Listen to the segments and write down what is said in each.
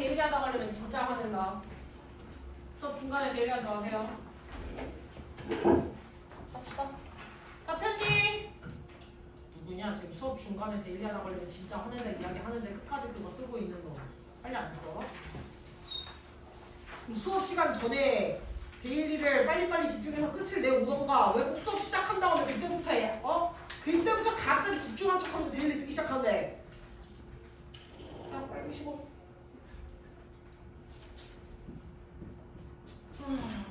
데일리하다 걸리면 진짜 화낸다. 수업 중간에 데일리하지 마세요. 갑시다. 답했지? 누구냐? 지금 수업 중간에 데일리하다 걸리면 진짜 화낸다 이야기 하는데 끝까지 그거 쓰고 있는 거 빨리 안 써? 수업 시간 전에 데일리를 빨리빨리 집중해서 끝을 내오던가 왜 꼭 수업 시작한다고 하면 그때부터 해? 그때부터 갑자기 집중한 척하면서 데일리 쓰기 시작한대. 야 빨리 쉬고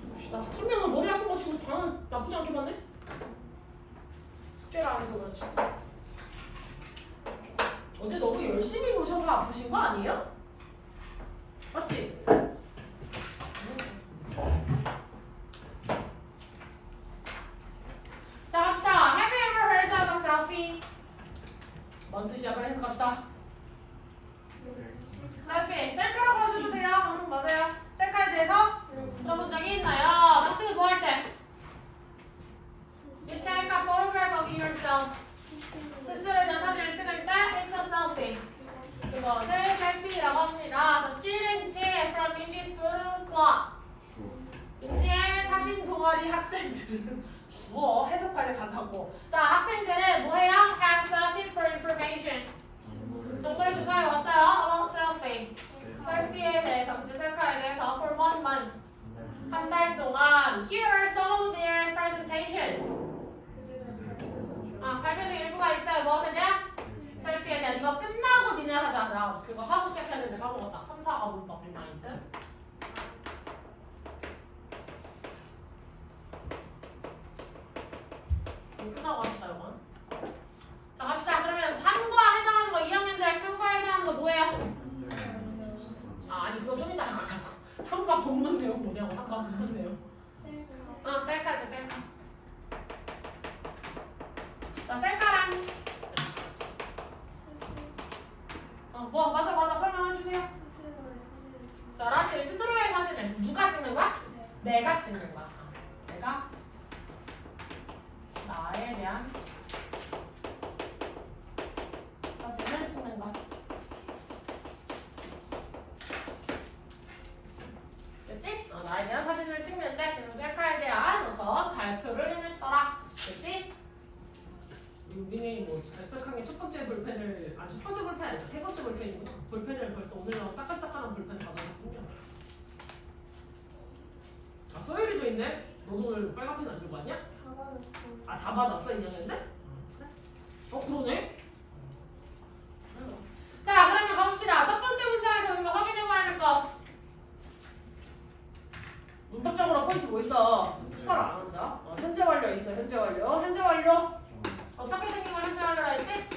봅시다. 설명은 머리 아픈 거 치고 다는 나쁘지 않게 봤네? 숙제를 안 해서 그렇지. 어제 너무 열심히 노셔서 아프신 거 아니에요? 맞지? 자 갑시다. Have you ever heard of a selfie? 뭔 뜻이야? 그래 해서 갑시다. 셀피, 셀카라고 하셔도 돼요. 맞아요. 셀카에 대해서 들어본 적이 있나요? 당신은 뭐 할 때? You take a photograph of yourself. 스스로에 대한 사진을 찍을 때 it's a selfie. 그것을 셀피라고 합니다. The student from India's photo club. 인지의 사진 동아리 학생들은 주어 해석하려 가자고. 자, 학생들은 뭐 해요? Have searching for information. 정보를 조사해 왔어요. About selfie. 셀피에 대해서, 그치? 셀카에 대해서 for 1 month. 한 달 동안. Here are some of their presentations. 발표 중 일부가 있어요. 무엇이냐? 셀피에 대한. 이거 끝나고 니네 하자. 나 그거 하고 시작했는데 까먹었다. 3, 4가 문법 리마인드. 끝나고 합시다, 이건. 자, 갑시다. 그러면 3과 해당하는 거, 2학년들 3과 해당하는 거 뭐예요? 아니, 그거 좀 이따 할 거라고. 3과 본문 내용 뭐냐고, 3과 본문 내용. 셀카죠, 셀카. 자, 셀카랑. 맞아. 설명해주세요. 자, 라치 스스로의 사진을 누가 찍는 거야? 내가 찍는 거야. 내가 나에 대한 사진을 찍는 거. 됐지? 나에 대한 사진을 찍는데 그럼 셀카에 대한 어떤 발표를 해냈더라. 됐지? 우리네 뭐 셀카의 첫 번째 볼펜을 첫 번째 볼펜 아니죠? 세 번째 볼펜이고 볼펜을 벌써 오늘 나온 따끈따끈한 볼펜 받아줬군요. 소율이도 있네. 너도 오늘 빨간 펜 안 들고 왔냐? 다 받았어. 다 받았어 2학년인데? 그래? 그러네. 자, 그러면 가봅시다. 첫 번째 문장에서 우리가 확인해봐야 될 거. 문법적으로 포인트 뭐 있어? 똑바로 안 앉아. 현재 완료 있어. 현재 완료. 어떻게 생긴 걸 현재 완료라 했지?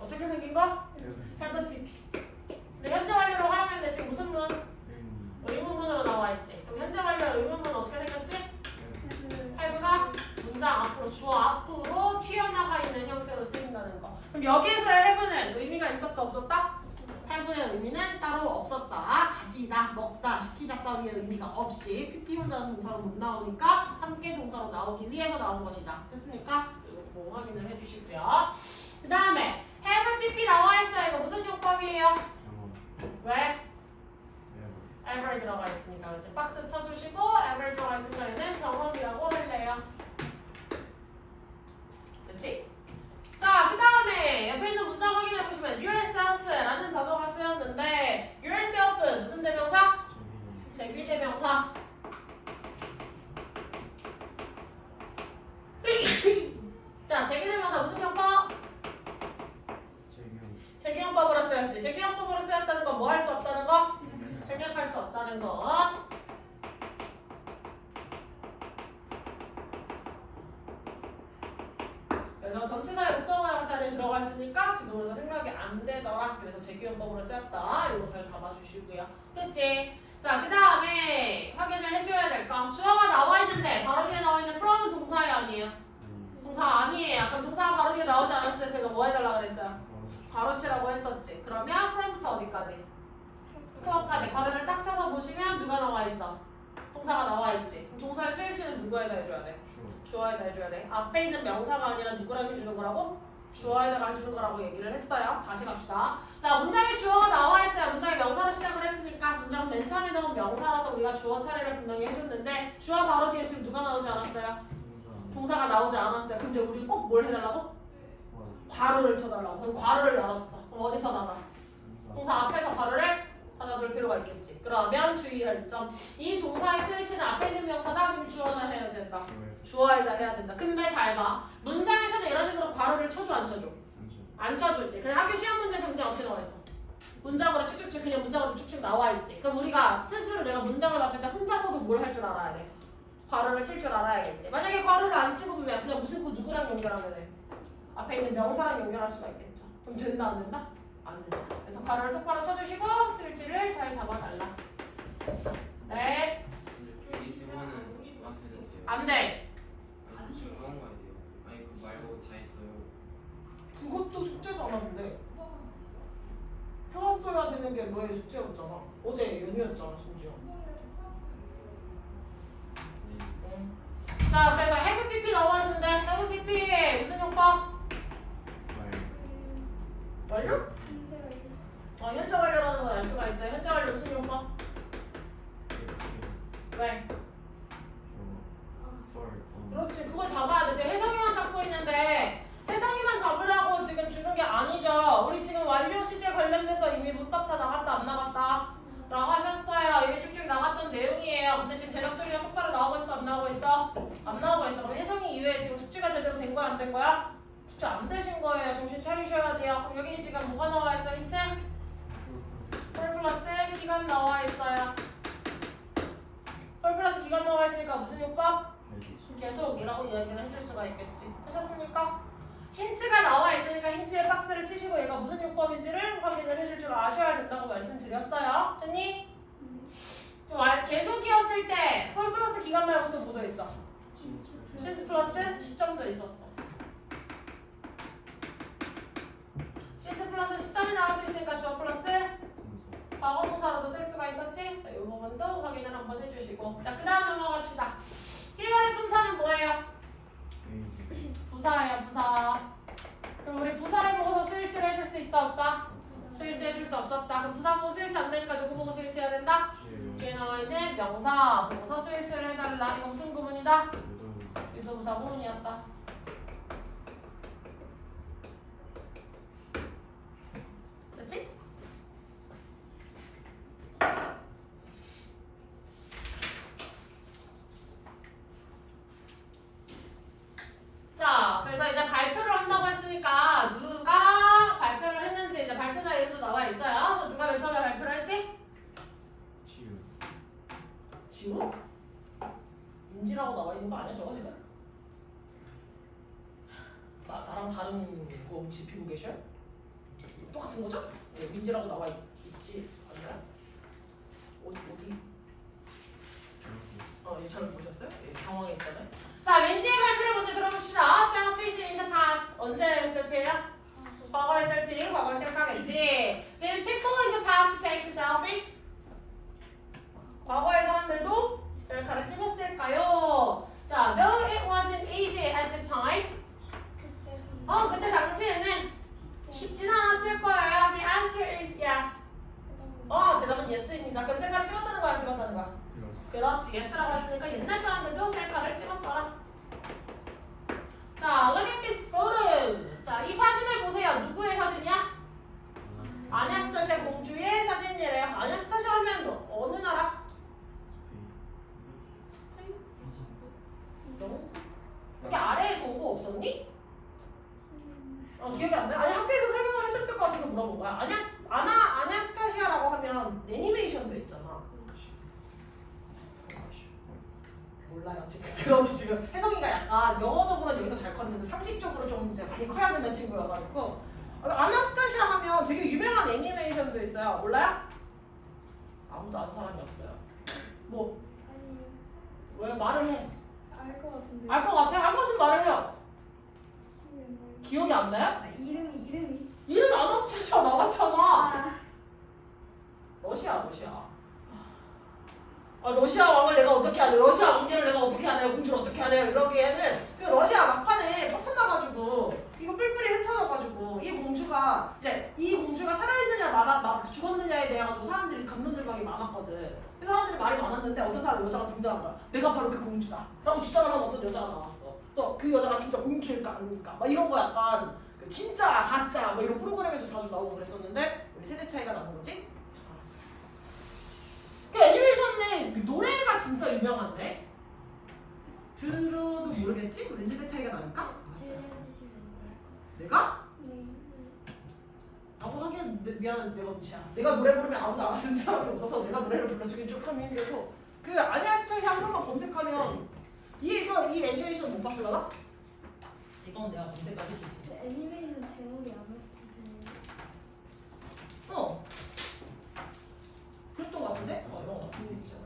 어떻게 생긴 거? have PP. 근데 현재 완료로 활용했는데 지금 무슨 문? 의문문으로 나와 있지. 그럼 현재 완료 의문문 어떻게 생겼지? have가 문장 앞으로 주어 앞으로 튀어나가 있는 형태로 쓰인다는 거. 그럼 여기에서의 have는 의미가 있었다 없었다? have의 의미는 따로 없었다. 가지다, 먹다, 시키다 따위의 의미가 없이 PP 혼자는 동사로 못 나오니까 함께 동사로 나오기 위해서 나온 것이다. 됐습니까? 이거 확인을 해주시고요. 그 다음에 have PP 나와 있어요. 이거 무슨 용법이에요? 왜? ever 들어가 있으니까 이제 박스 쳐주시고 ever 들어가 있으니까 얘는 경험이라고 할래요. 그렇지? 자, 그 다음에 옆에 있는 문장 확인해 보시면 yourself라는 단어가 쓰였는데 yourself 무슨 대명사? 제비대명사. 자, 제비대명사 무슨 경법? 제기형법으로 쓰였지. 제기형법으로 쓰였다는 건 뭐 할 수 없다는 거? 생략할 수 없다는 거. 그래서 전치사의 목적어의 자리에 들어가 있으니까 지금으로 생략이 안 되더라. 그래서 제기형법으로 쓰였다. 이거 잘 잡아주시고요. 됐지? 자, 그 다음에 확인을 해줘야 될 거. 주어가 나와 있는데 바로 뒤에 나와 있는 from은 동사예요, 아니에요? 동사 아니에요. 그럼 동사가 바로 뒤에 나오지 않았을 때 제가 뭐 해달라고 그랬어요? 가로치라고 했었지. 그러면 from부터 어디까지? 그것까지 괄호를 딱 쳐서 보시면 누가 나와 있어? 동사가 나와 있지. 그럼 동사의 수일치는 누구에다 해줘야 돼? 주어에다 해줘야 돼. 앞에 있는 명사가 아니라 누구랑 해주는 거라고? 주어에다가 해주는 거라고 얘기를 했어요. 다시 갑시다. 자, 문장에 주어가 나와 있어요. 문장에 명사로 시작을 했으니까 문장 맨 처음에 나온 명사라서 우리가 주어 차례를 분명히 해줬는데 주어 바로 뒤에 지금 누가 나오지 않았어요? 동사가 나오지 않았어요. 근데 우리 꼭 뭘 해달라고? 괄호를 쳐달라고. 그럼 괄호를 열었어. 그럼 어디서 나가? 동사 앞에서 괄호를 찾아줄 필요가 있겠지. 그러면 주의할 점. 이 동사의 쓰일치는 앞에 있는 명사다. 그럼 주어나 해야 된다. 주어에다 해야 된다. 근데 잘 봐. 문장에서는 이런 식으로 괄호를 쳐줘 안 쳐줘? 안 쳐주지. 그냥 학교 시험 문제에서 문장 어떻게 나와 있어? 문장으로 쭉쭉쭉 그냥 문장으로 쭉쭉 나와 있지. 그럼 우리가 스스로 내가 문장을 봤을 때 혼자서도 뭘 할 줄 알아야 돼? 괄호를 칠 줄 알아야겠지. 만약에 괄호를 안 치고 보면 그냥 무슨 그 누구랑 연결하면 돼? 앞에 있는 명사랑 연결할 수가 있겠죠. 그럼 된다 안 된다? 안 된다. 그래서 괄호를 똑바로 쳐주시고 스위치를 잘 잡아달라. 네. 여기 세 번은 안 해도 돼요? 안 돼. 아니 지금 하는 거 아니에요? 아니 그거 말고 다 했어요. 그것도 숙제잖아 근데. 해왔어야 되는 게 너의 숙제였잖아. 어제 연휴였잖아 심지어. 네. 자, 그래서 have pp 나와 있는데 have pp 무슨 용법? 완료? 현재 완료라는 건 알 수가 있어요. 현재 완료 무슨 용법? 왜? 그렇지, 그걸 잡아야 돼. 지금 혜성이만 잡고 있는데 혜성이만 잡으라고 지금 주는 게 아니죠. 우리 지금 완료 시제 관련돼서 이미 문법 다 나갔다 안 나갔다? 나가셨어요. 이미 쭉쭉 나갔던 내용이에요. 근데 지금 대답 소리가 똑바로 나오고 있어 안 나오고 있어? 안 나오고 있어. 그럼 혜성이 이외에 지금 숙제가 제대로 된 거야 안 된 거야? 숙제 안 되신 거예요. 정신 차리셔야 돼요. 그럼 여기 지금 뭐가 나와 있어? 힌트? 펄 플러스 기간 나와 있어요. 펄 플러스 기간 나와 있으니까 무슨 용법? 계속이라고 이야기를 해줄 수가 있겠지. 하셨습니까? 힌트가 나와 있으니까 힌트에 박스를 치시고 얘가 무슨 용법인지를 확인을 해줄 줄 아셔야 된다고 말씀드렸어요. 됐니? 계속이었을 때 펄 플러스 기간 말고 또 뭐도 있어? 신스 플러스 시점도 있었어. 신스 플러스 시점이 나올 수 있으니까 주어 플러스 과거 동사로도 쓸 수가 있었지? 자, 이 부분도 확인을 한번 해주시고. 자, 그 다음 넘어갑시다. 1번의 분사는 뭐예요? 부사예요, 부사. 그럼 우리 부사를 보고서 스위치를 해줄 수 있다, 없다? 스위치 해줄 수 없었다. 그럼 부사 보고 스위치 안 되니까 누구 보고 스위치 해야 된다? 뒤에 나와 있는 명사 보고서 스위치를 해달라. 이거 무슨 구문이다? 유도부사 구문이었다. 됐지? 자, 그래서 이제 발표를 한다고 했으니까 누가 발표를 했는지 이제 발표자 이름도 나와 있어요. 그래서 누가 맨 처음에 발표를 했지? 지우? 민지라고 나와 있는 거 아니야 저거 지금? 나랑 다른 거 혹시 피고 계셔요? 똑같은 거죠? 네, 민지라고 나와 있지 않나요? 어디? 예, 잘 보셨어요? 예, 당황했잖아요. 자, 민지의 발표를 먼저 들어봅시다. Selfish in the past. 언제 셀피예요? 과거의 셀피, 과거의 셀카겠지. Did people in the past take selfies? 과거의 사람들도 셀카를 찍었을까요? 자, though it wasn't easy at the time. 그때 당시에는 쉽진 않았을 거예요. The answer is yes. 대답은 yes입니다. 그럼 셀카를 찍었다는 거야, 안 찍었다는 거야? 그렇지, yes라고 했으니까 옛날 사람들도 셀카를 찍었더라. 자, look at this photo. 자, 이 사진을 보세요. 누구의 사진이야? 아냐스타시아 공주의 사진이래요. 아냐스타시아 하면 어느 나라? 여기 아래에 정보 없었니? 기억이 안 나? 아니 학교에서 설명을 해줬을 것 같아서 물어본 거야. 아냐스타시아라고 하면 애니메이션도 있잖아. 몰라요 지금. 그래서 지금 혜성이가 약간 영어적으로는 여기서 잘 컸는데 상식적으로 좀 이제 많이 커야 되는 친구여가지고. 아냐스타시아 하면 되게 유명한 애니메이션도 있어요. 몰라요? 아무도 아는 사람이 없어요. 뭐? 아니요. 왜 말을 해? 알 것 같은데. 알 것 같아요? 알 것 같으면 말을 해요. 기억이 안 나요? 이름이. 이름이 아나스타시아 나왔잖아. 러시아. 러시아 왕을 내가 어떻게 하냐, 러시아 왕녀를 내가 어떻게 하냐, 공주를 어떻게 하냐 이러기에는 그 러시아 막판에 터져 나가지고 이거 뿔뿔이 흩어져 봤는데 어떤 사람 여자가 등장한 거야. 내가 바로 그 공주다 라고 주장을 하는 어떤 여자가 나왔어. 그래서 그 여자가 진짜 공주일까 아닙니까? 막 이런 거 약간 그 진짜 가짜 뭐 이런 프로그램에도 자주 나오고 그랬었는데 우리 세대 차이가 나는 거지? 그 애니메이션에 노래가 진짜 유명한데 들어도 모르겠지? 우리 세대 차이가 나니까? 내가? 라고 하기엔 미안한데 내가 무시야. 내가 노래 부르면 아무도 알아듣는 사람이 없어서 내가 노래를 불러주긴 조금 힘들고 그 아니야 스타일이 한 번만 검색하면 이 애니메이션 못 봤을라나? 이건 내가 검색하기 주지. 애니메이션 제목이 아나스타샤예요. 그랬던 것 같은데? 이런 거 같은데? 예수.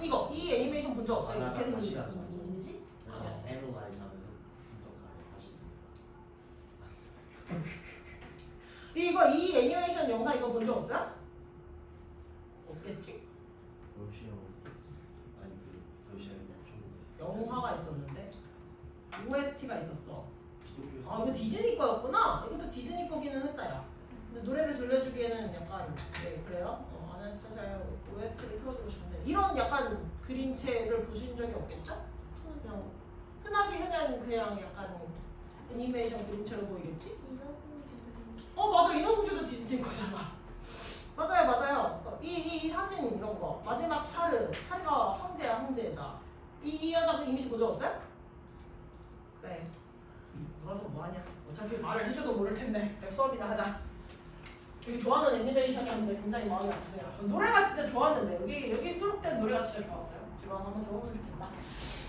이거 이 애니메이션 본 적 없어? 이거 걔는 다시가. 이미지? 그래서 애널라이즈하는 분석하는 다시. 이 애니메이션 영상 이거 본 적 없어요? 없겠지? 러시아 아니 그 러시아에 중국에서 영화가 있었는데 OST가 있었어. 기독교 아 이거 디즈니 거였구나? 이것도 디즈니 거기는 했다 야. 근데 노래를 들려주기에는 약간 네 그래요? 아나스타샤 OST를 틀어주고 싶은데 이런 약간 그림체를 보신 적이 없겠죠? 그냥 흔한 그냥 약간 애니메이션 그림체로 보이겠지? 맞아 인어공주도 디즈니 거잖아. 맞아요. 그래서 이 사진 이런 거 마지막 차르가 황제다. 이 여자 그 이미지 본 적 없어요? 그래. 물어서 뭐하냐? 어차피 말을 해줘도 모를 텐데 그냥 수업이나 하자. 되게 좋아하는 애니메이션이었는데 굉장히 마음이 아프네요. 노래가 진짜 좋았는데 여기 수록된 노래가 진짜 좋았어요. 집에 와서 한번 들어보면 좋겠다.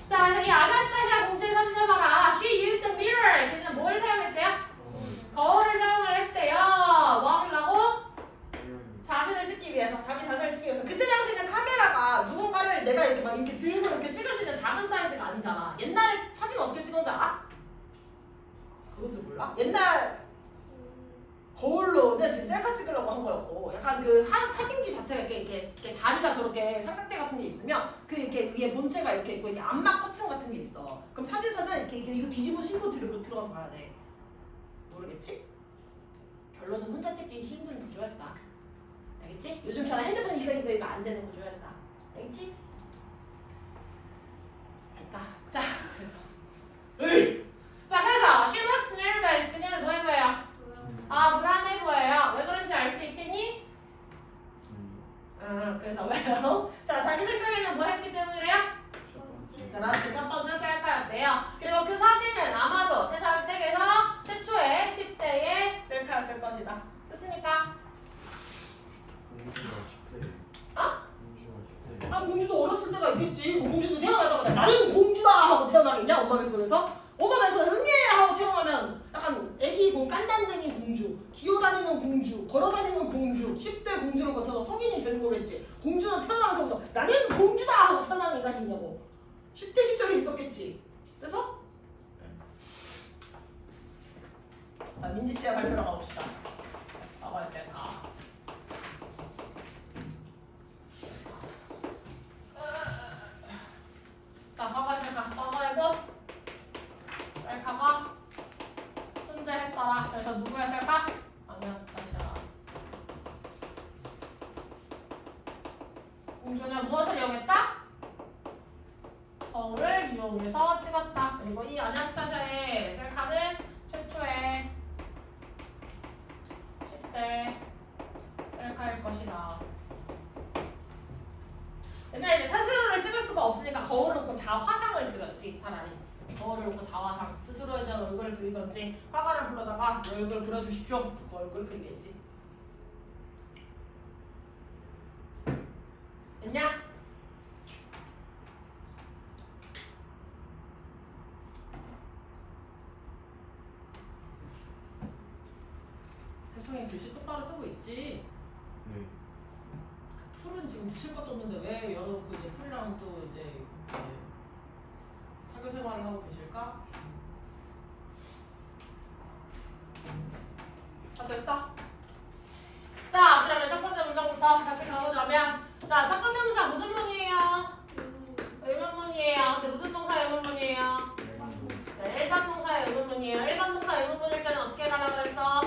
자, 이 아나스타샤 공주의 사진을 봐라. She used a mirror. 걔는 뭘 사용했대요? 거울을 사용을 했대요. 뭐 하려고? 자신을 찍기 위해서, 자기 자신을 찍기 위해서. 그때 당시에는 카메라가 누군가를 내가 이렇게 막 이렇게 들고 이렇게 찍을 수 있는 작은 사이즈가 아니잖아. 옛날에 사진 어떻게 찍었는지 알아? 그것도 몰라? 옛날 거울로 내가 지금 셀카 찍으려고 한 거였고 약간 그 사진기 자체가 이렇게 다리가 저렇게 삼각대 같은 게 있으면 그 이렇게 위에 본체가 이렇게 있고 이렇게 암막 커튼 같은 게 있어. 그럼 사진사는 이렇게 이거 뒤집어 씌고 들어가서 봐야 돼. 모르겠지? 결론은 혼자 찍기 힘든 구조였다. 알겠지? 요즘처럼 핸드폰 이거 안 되는 구조였다. 알겠지? 됐다. 자, 그래서 she looks nervous. 그녀는 뭐 해보여요? 불안해 보여요. 왜 그런지 알 수 있겠니? 그래서 왜요? 자, 자기 생각에는 뭐 했기 때문이래요? 그렇지, 첫 번째 셀카였대요. 그리고 그 사진은 아마도 세계에서 최초의 10대의 셀카였을 것이다. 됐습니까? 공주가 10대. 아? 공주가 10대. 공주도 어렸을 때가 있겠지. 공주도 태어나자마자 나는 공주다 하고 태어나겠냐? 엄마 뱃속에서? 엄마 뱃속에서 응애 하고 태어나면 약간 애기 깐단쟁이 공주, 기어다니는 공주, 걸어다니는 공주, 10대 공주를 거쳐서 성인이 되는 거겠지. 공주는 태어나면서부터 나는 공주다 하고 태어나는 인간이 있냐고. 10대 시절이 있었겠지. 그래서 자, 민지 씨의 발표로 가봅시다. 봐봐요, 셀카. 자, 봐봐요, 셀카. 봐봐요, 이거. 셀카가 존재했더라. 그래서 누구의 셀카? 아나스타샤. 공주는 무엇을 이용했다? 거울을 이용해서 찍었다. 그리고 이 아나스타샤의 셀카는 최초의 10대 셀카일 것이다. 옛날에 이제 스스로를 찍을 수가 없으니까 거울을 놓고 자화상을 그렸지. 차라리 거울을 놓고 자화상, 스스로에 대한 얼굴을 그리던지 화가를 불러다가 내 얼굴 그려주십시오. 그 얼굴 그리겠지. 됐냐? 혜성이 글씨 똑바로 쓰고 있지. 네. 풀은 지금 붙일 것도 없는데 왜 열어놓고 이제 풀이랑 또 이제 사교 생활을 하고 계실까? 다 됐어? 자, 그러면 첫 번째 문장부터 다시 가보자면, 자, 첫 번째 문장 무슨 문이에요? 의문문이에요. 근데 무슨 동사 의문문이에요? 네, 일반 동사의 의문문이에요. 일반 동사 의문문일 때는 어떻게 해달라고 그랬어?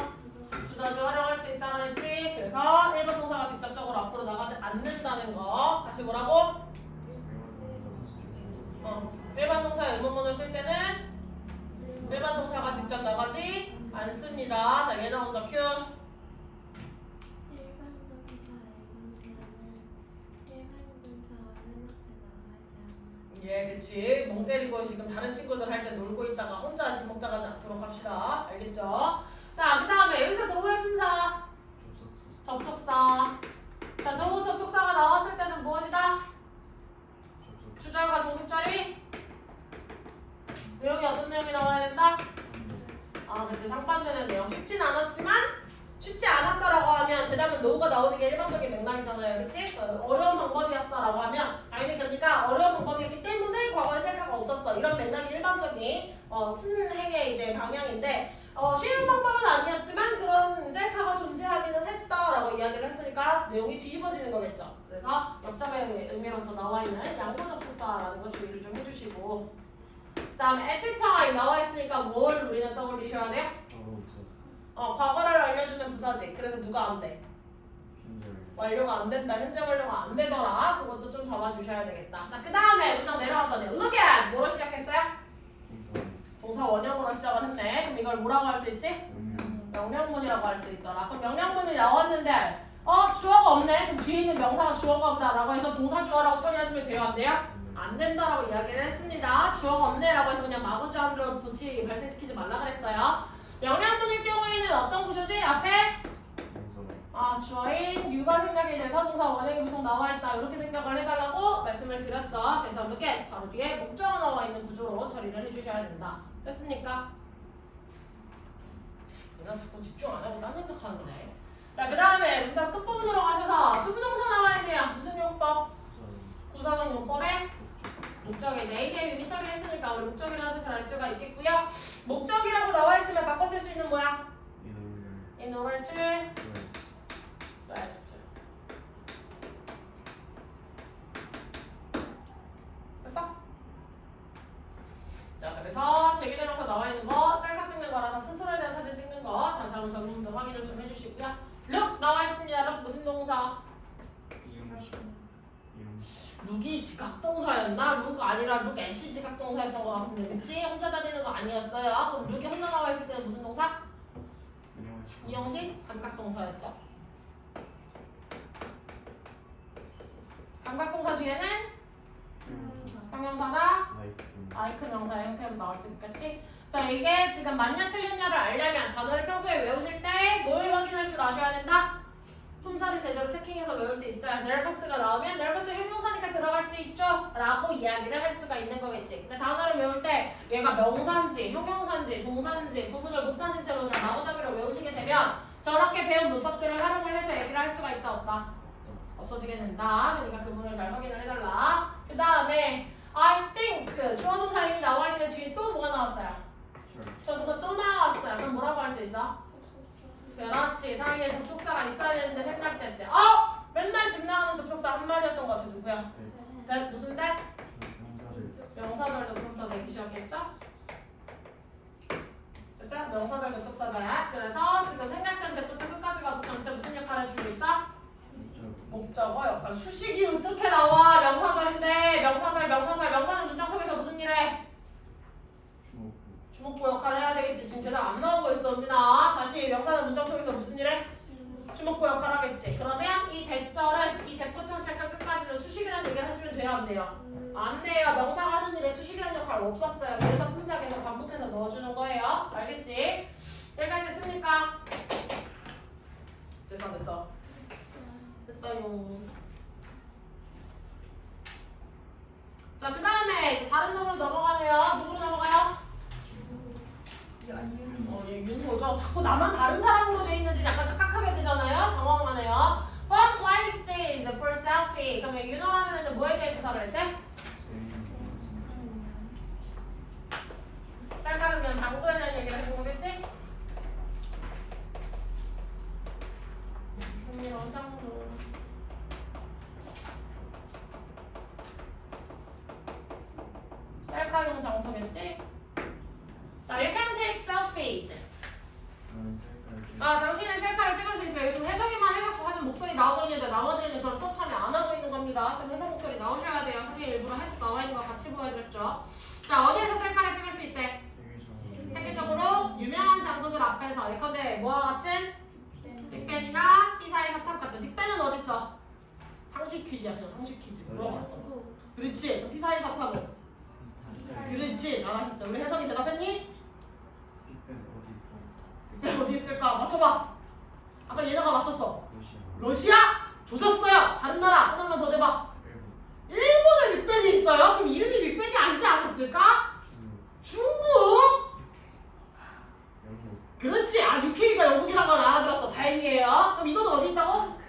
두더지 활용할 수 있다고 했지? 그래서 일반 동사가 직접적으로 앞으로 나가지 않는다는 거. 다시 뭐라고? 일반 동사의 의문문을 쓸 때는 일반 동사가 직접 나가지 않습니다. 자, 얘나 먼저 큐. 예, 그치. 멍 때리고 지금 다른 친구들 할 때 놀고 있다가 혼자 지목 당하지 않도록 합시다. 알겠죠? 자, 그 다음에 여기서 도구의 품사. 접속사. 자, 도구 접속사가 나왔을 때는 무엇이다? 주절과 종속절이 내용이 어떤 내용이 나와야 된다? 아, 그치. 상반되는 내용. 쉽진 않았지만 쉽지 않았어라고 하면 대답은 노가 나오는 게 일반적인 맥락이잖아요. 그치? 어려운 방법이었어라고 하면 당연히 그러니까 어려운 방법이었기 때문에 과거에 셀카가 없었어. 이런 맥락이 일반적인 순행의 이제 방향인데 쉬운 방법은 아니었지만 그런 셀카가 존재하기는 했어라고 이야기를 했으니까 내용이 뒤집어지는 거겠죠. 그래서 역접의 의미로서 나와 있는 양보 접속사라는 거 주의를 좀 해주시고 그 다음에 at time 나와 있으니까 뭘 우리는 떠올리셔야 돼요? 과거를 알려주는 부사지. 그래서 누가 안 돼? 완료가 안 된다. 현재 완료가 안 되더라. 그것도 좀 잡아주셔야 되겠다. 자, 그 다음에 문장 내려왔더니 look at 뭐로 시작했어요? 동사 원형으로 시작을 했네. 그럼 이걸 뭐라고 할 수 있지? 명령문이라고 할 수 있더라. 그럼 명령문이 나왔는데 주어가 없네. 그럼 뒤에 있는 명사가 주어가 없다라고 해서 동사 주어라고 처리하시면 돼요? 안 돼요? 안 된다라고 이야기를 했습니다. 주어가 없네라고 해서 그냥 마구잡이로 도치 발생시키지 말라 그랬어요. 명령문일 경우에는 어떤 구조지? 앞에 주어인 유가 생략이 돼서 동사 원형이 보통 나와 있다. 이렇게 생각을 해달라고 말씀을 드렸죠. 그래서 이렇게 바로 뒤에 목적어 나와 있는 구조로 처리를 해주셔야 된다. 됐습니까? 나 자꾸 집중 안 하고 딴 생각하는데. 자, 그 다음에 문장 끝부분으로 가셔서 투부정사 나와 있네요. 무슨 용법? 부사적 용법에 목적에 이제 ADM이 처리했으니까 우리 목적이라는 뜻을 알 수가 있겠고요. 목적이라고 나와 있으면 바꿔 쓸 수 있는 모양. In order to 됐어? 자, 그래서 제기대명사 나와 있는 거 셀카 찍는 거라서 스스로에 대한 사진 찍는 거 다시 한번 전문도 확인을 좀 해주시고요. look 나와 있습니다. look 무슨 동사? 룩이 지각동사였나? 룩 아니라 룩 애쉬 지각동사였던 것 같은데 그치? 혼자 다니는 거 아니었어요. 그럼 룩이 혼자 나와 있을 때는 무슨 동사? 이형식 감각동사였죠. 감각동사 뒤에는 형용사나 아이크 명사의 형태로 나올 수 있겠지? 자, 이게 지금 맞냐 틀렸냐를 알려면 단어를 평소에 외우실 때 뭘 확인할 줄 아셔야 된다? 품사를 제대로 체킹해서 외울 수 있어야 nervous가 나오면 nervous 형용사니까 들어갈 수 있죠? 라고 이야기를 할 수가 있는 거겠지. 근데 단어를 외울 때 얘가 명사인지 형용사인지 동사인지 구분을 못하신 채로 그냥 마구잡이로 외우시게 되면 저렇게 배운 문법들을 활용을 해서 얘기를 할 수가 있다 없다? 없어지게 된다. 그러니까 그 부분을 잘 확인을 해달라. 그 다음에 I think 주어 동사 이미 나와 있는 뒤에 또 뭐가 나왔어요? 주어 동사 또 나왔어요. 그럼 뭐라고 할 수 있어? 그렇지. 사이에 접속사가 있어야 되는데 생략될 때 맨날 집 나가는 접속사 한 마리였던 것 같아. 누구야? that 무슨 that? 명사절 접속사 대기시였겠죠? 됐어요? 명사절 접속사 that. 그래서 지금 생략된 that부터 끝까지가 전체 무슨 역할을 해주고 있다? 목적어 역할. 수식이 어떻게 나와? 명사절인데 명사는 문장 속에서 무슨 일 해? 주목부 역할을 해야 되겠지. 지금 대답 안 나오고 있어, 은민아. 다시 명사는 문장 속에서 무슨 일 해? 주목부 역할을 하겠지. 그러면 이 대절은 이 대부터 시작한 끝까지는 수식이라는 얘기를 하시면 돼요, 안 돼요? 안 돼요. 명사가 하는 일에 수식이라는 역할 없었어요. 그래서 품사 계속 반복해서 넣어주는 거예요. 알겠지? 여기까지 됐습니까? 됐어. 됐어요. 자, 그 다음에 이제 다른 놈으로 넘어가네요. 누구로 넘어가요? 윤소죠. 자꾸 나만 다른 사람으로 돼 있는지 약간 착각하게 되잖아요. 당황하네요. Fun places for selfie. 그럼 여기 윤호라는 애는 뭐에 대해 조사를 했대? 셀카를 그냥 장소에 대한 얘기를 해준 거겠지? 흥미로운 장소. 셀카용 장소겠지? 자, you can take selfies. 당신은 셀카를 찍을 수 있어요. 지금 혜성이만 해갖고 하는 목소리 나오고 있는데 나머지는 그럼 수업 참여 안 됩니다. 좀 해석 목소리 나오셔야 돼요. 사실 일부러 해석 나와 있는 거 같이 보여드렸죠. 자, 어디에서 셀카를 찍을 수 있대? 세계적으로 유명한 장소들 앞에서. 예컨대 뭐와 같은? 빅벤이나 피사의 사탑 같은. 빅벤은 어딨어? 상식 퀴즈야. 그냥 상식 퀴즈. 물어봤어. 그렇지. 그럼 피사의 사탑은? 그렇지. 잘하셨어. 우리 혜성이 대답했니? 빅벤 어디 있을까? 맞춰봐. 아까 얘네가 맞췄어. 러시아? 조졌어요. 다른 나라 하나만 더 내봐. 일본에 빅벤이 있어요? 그럼 이름이 빅벤이 아니지 않았을까? 중국? 그렇지. 아, UK가 영국이란 건 알아들었어. 다행이에요. 그럼 이건 어디 있다고?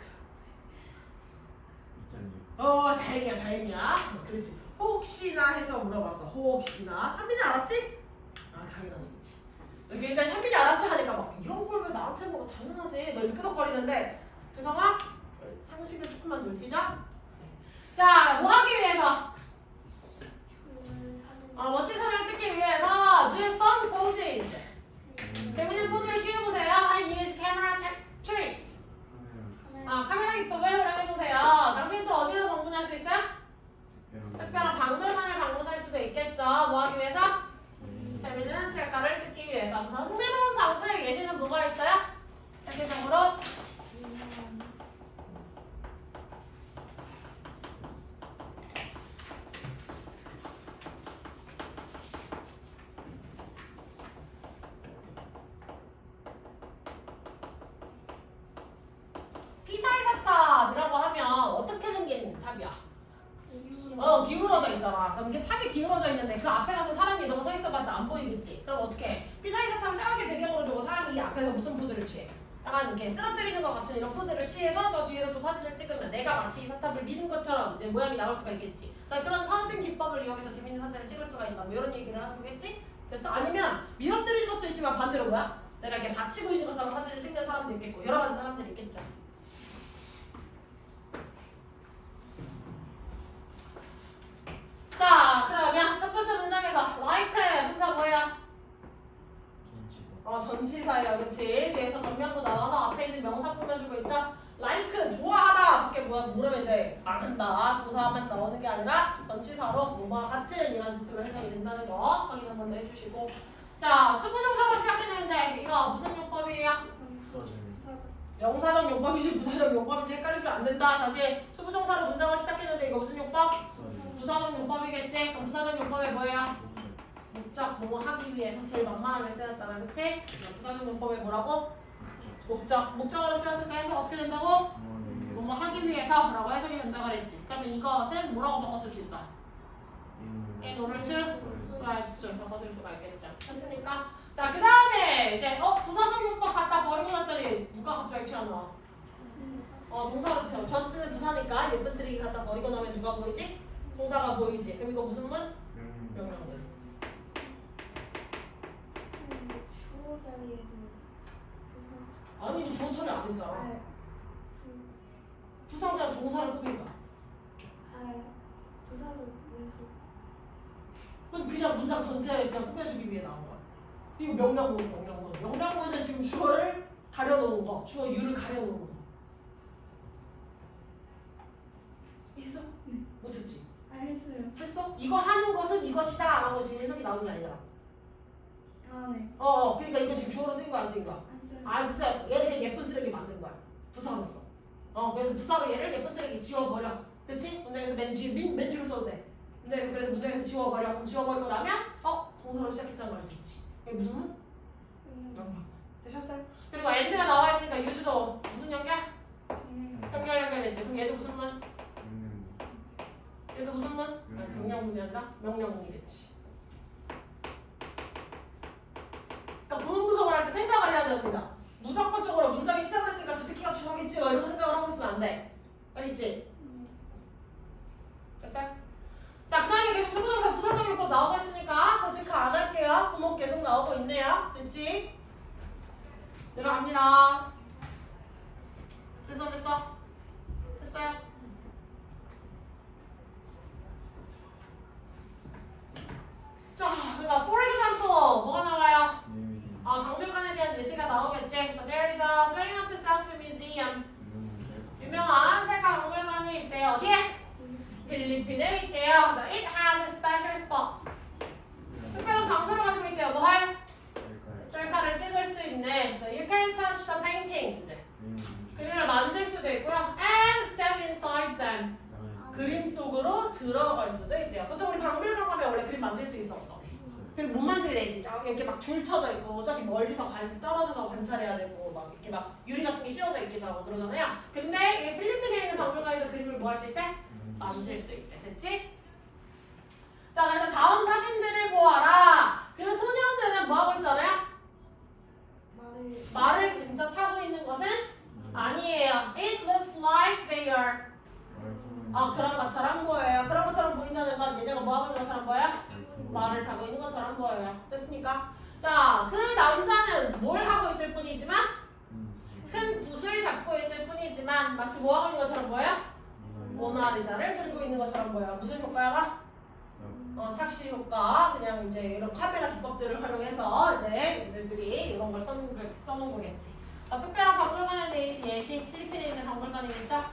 다행이야, 다행이야. 그렇지. 혹시나 해서 물어봤어. 혹시나. 찬빈이 알았지? 아, 당연하지, 그치. 굉장히 찬빈이 알았지 하니까 막 이런 걸 왜 나한테 물어? 당연하지. 너 이제 끄덕거리는데. 혜성아, 상식을 조금만 넓히자. 자, 뭐 하기 위해서? 멋진 사진을 찍기 위해서 do fun poses. 재밌는 포즈를 취해보세요. I use camera tricks. 카메라 기법을 활용해보세요. 당신은 또 어디로 방문할 수 있어요? 특별한 박물관을 방문할 수도 있겠죠. 뭐 하기 위해서? 재밌는 셀카를 찍기 위해서. 흥미로운 장소에 계시는 뭐가 있어요? 세계적으로 피사의 사탑이라고 하면 어떻게 생긴 탑이야? 기울어져 있잖아. 그럼 이게 탑이 기울어져 있는데 그 앞에 가서 사람이 이러고 서 있어봤자 안 보이겠지? 그럼 어떻게 해? 피사의 사탑을 저기 배경으로 두고 사람이 이 앞에서 무슨 포즈를 취해? 약간 이렇게 쓰러뜨리는 것 같은 이런 포즈를 취해서 저 뒤에서 또 사진을 찍으면 내가 마치 이 사탑을 미는 것처럼 이제 모양이 나올 수가 있겠지. 자, 그런 사진 기법을 이용해서 재밌는 사진을 찍을 수가 있다. 뭐 이런 얘기를 하는 거겠지? 됐어? 아니면 밀어뜨리는 것도 있지만 반대로 뭐야? 내가 이렇게 받치고 있는 것처럼 사진을 찍는 사람도 있겠고 여러 가지 사람들이 있겠죠. 자, 그러면 첫 번째 문장에서 like 혼자 뭐야? 전치사예요, 그치? 뒤에서 전면부 나와서 앞에 있는 명사 꾸며주고 있죠? like 좋아하다. 그게 뭐라면 이제 망한다. 조사만 나오는 게 아니라 전치사로 뭐와 같은 이런 뜻으로 해석이 된다는 거 확인 한 번 더 해주시고. 자, 추구정사로 시작했는데 이거 무슨 용법이에요? 명사적 용법이지 부사적 용법인지 헷갈리시면 안 된다. 다시 수부정사로 문장을 시작했는데 이거 무슨 용법? 부사적 용법이겠지? 그럼 부사적 용법이 뭐예요? 목적, 뭐 하기 위해서 제일 만만하게 쓰였잖아, 그치? 부사적 용법이 뭐라고? 목적으로 쓰였으니까 해석 어떻게 된다고? 뭐 하기 위해서 라고 해석이 된다고 그랬지. 그러면 이것은 뭐라고 바꿨을 수 있다? in order to so 좀 바꿔줄 수가 있겠죠. 됐습니까? 자, 그 다음에 이제 부사적 용법 갖다 버리고 났더니 누가 갑자기 튀어나와? 동사로 튀어. 저스트는 부사니까 예쁜 쓰레기 갖다 버리고 나면 누가 보이지? 동사가 보이지. 그럼 이거 무슨 문? 명령문. 주어 자리에도 부사. 아니 이거 주어 처리 안 했잖아. 부사가 동사를 꾸민다. 부사적 문구. 그냥 문장 전체에 그냥 꾸며주기 위해 나온 거야. 이거 명령문. 명령문은 지금 주어를 가려놓은 거, 주어 유를 가려놓은 거. 이해했어? 못했지? 알겠어요. 했어? 이거 하는 것은 이것이다 라고 지금 해석이 나오는 게 아니라. 네. 그러니까 이거 지금 주어로 쓰인 거야, 안 쓰인 거야? 안 써요. 안 쓰였어. 얘는 그냥 예쁜 쓰레기 만든 거야. 부사로서. 그래서 부사로 얘를 예쁜 쓰레기 지워버려. 그치? 문장에서 맨주로 써도 돼. 그래서 문장에서 지워버려. 그럼 지워버리고 나면 동사로 시작했다는 걸 알 수 있지. 이게 무슨 문? 되셨어요? 그리고 and가 나와 있으니까 유주도 무슨 연결? 연결됐지. 그럼 얘도 무슨 문? 얘도 무슨 문? 아니, 명령문이 아니라 명령문이겠지. 그러니까 부분 구성을 할 때 생각을 해야 됩니다. 무조건적으로 문장이 시작을 했으니까 저 새끼가 주어겠지 이런 생각을 하고 있으면 안 돼. 알겠지? 됐어요? 자, 그 다음에 계속 수부정사 부사적 용법 나오고 있으니까 더 체크 안 할게요. 부목 계속 나오고 있네요. 됐지? 내려갑니다. 됐어? 됐어요? 자, 그래서 for example 뭐가 나와요? 박물관에 대한 예시가 나오겠지. 그래서 there is a famous self museum. 유명한 셀카 박물관이 있대요. 어디에? 그리고 몸만지게 되지. 이렇게 막 줄 쳐져 있고 저기 멀리서 떨어져서 관찰해야 되고 막 이렇게 막 유리 같은 게 씌워져 있기도 하고 그러잖아요. 근데 이게 필리핀에 있는 박물관에서 그림을 뭐 할 수 있대? 만질 수 있대. 됐지? 자, 그래서 다음 사진들을 보아라. 그 소년들은 뭐 하고 있잖아요? 말을 진짜 타고 있는 것은 아니에요. It looks like they are. 그런 것처럼 보여요. 그런 것처럼 보인다는 건 얘네가 뭐 하고 있는 것처럼 보여요? 말을 타고 있는 것처럼 보여요. 됐습니까? 자, 그 남자는 뭘 하고 있을 뿐이지만 큰 붓을 잡고 있을 뿐이지만 마치 뭐 하고 있는 것처럼 보여요? 모나리자를 그리고 있는 것처럼 보여요. 무슨 효과가? 착시 효과. 그냥 이제 이런 카메라 기법들을 활용해서 이제 얘네들이 이런 걸 써놓은 거겠지. 특별한 박물관에 대한 예시, 필리핀에 있는 박물관이겠죠?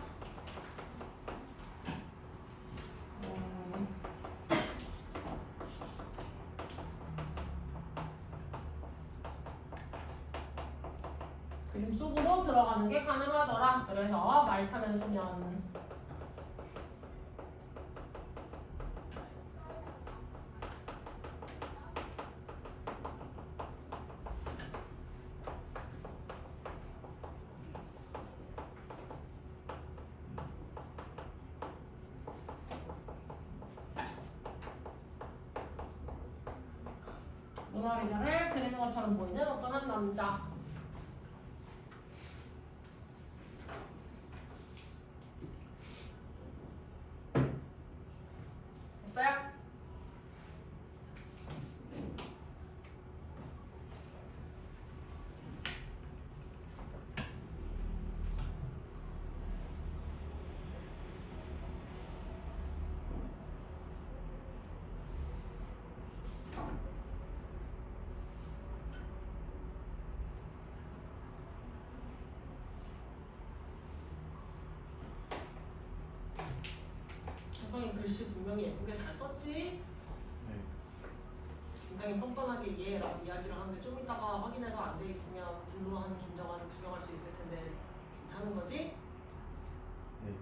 그림 속으로 들어가는 게 가능하더라. 그래서 말 타는 소년. 모나리자를 그리는 것처럼 보이는 어떤 한 남자. 됐어요? 재성이 글씨 분명히 예쁘게 잘 썼지? 굉장히 뻔뻔하게 이해해라고 이야기를 하는데 좀 이따가 확인해서 안 돼 있으면 분노하는 김정환을 구경할 수 있을 텐데 괜찮은 거지? 네.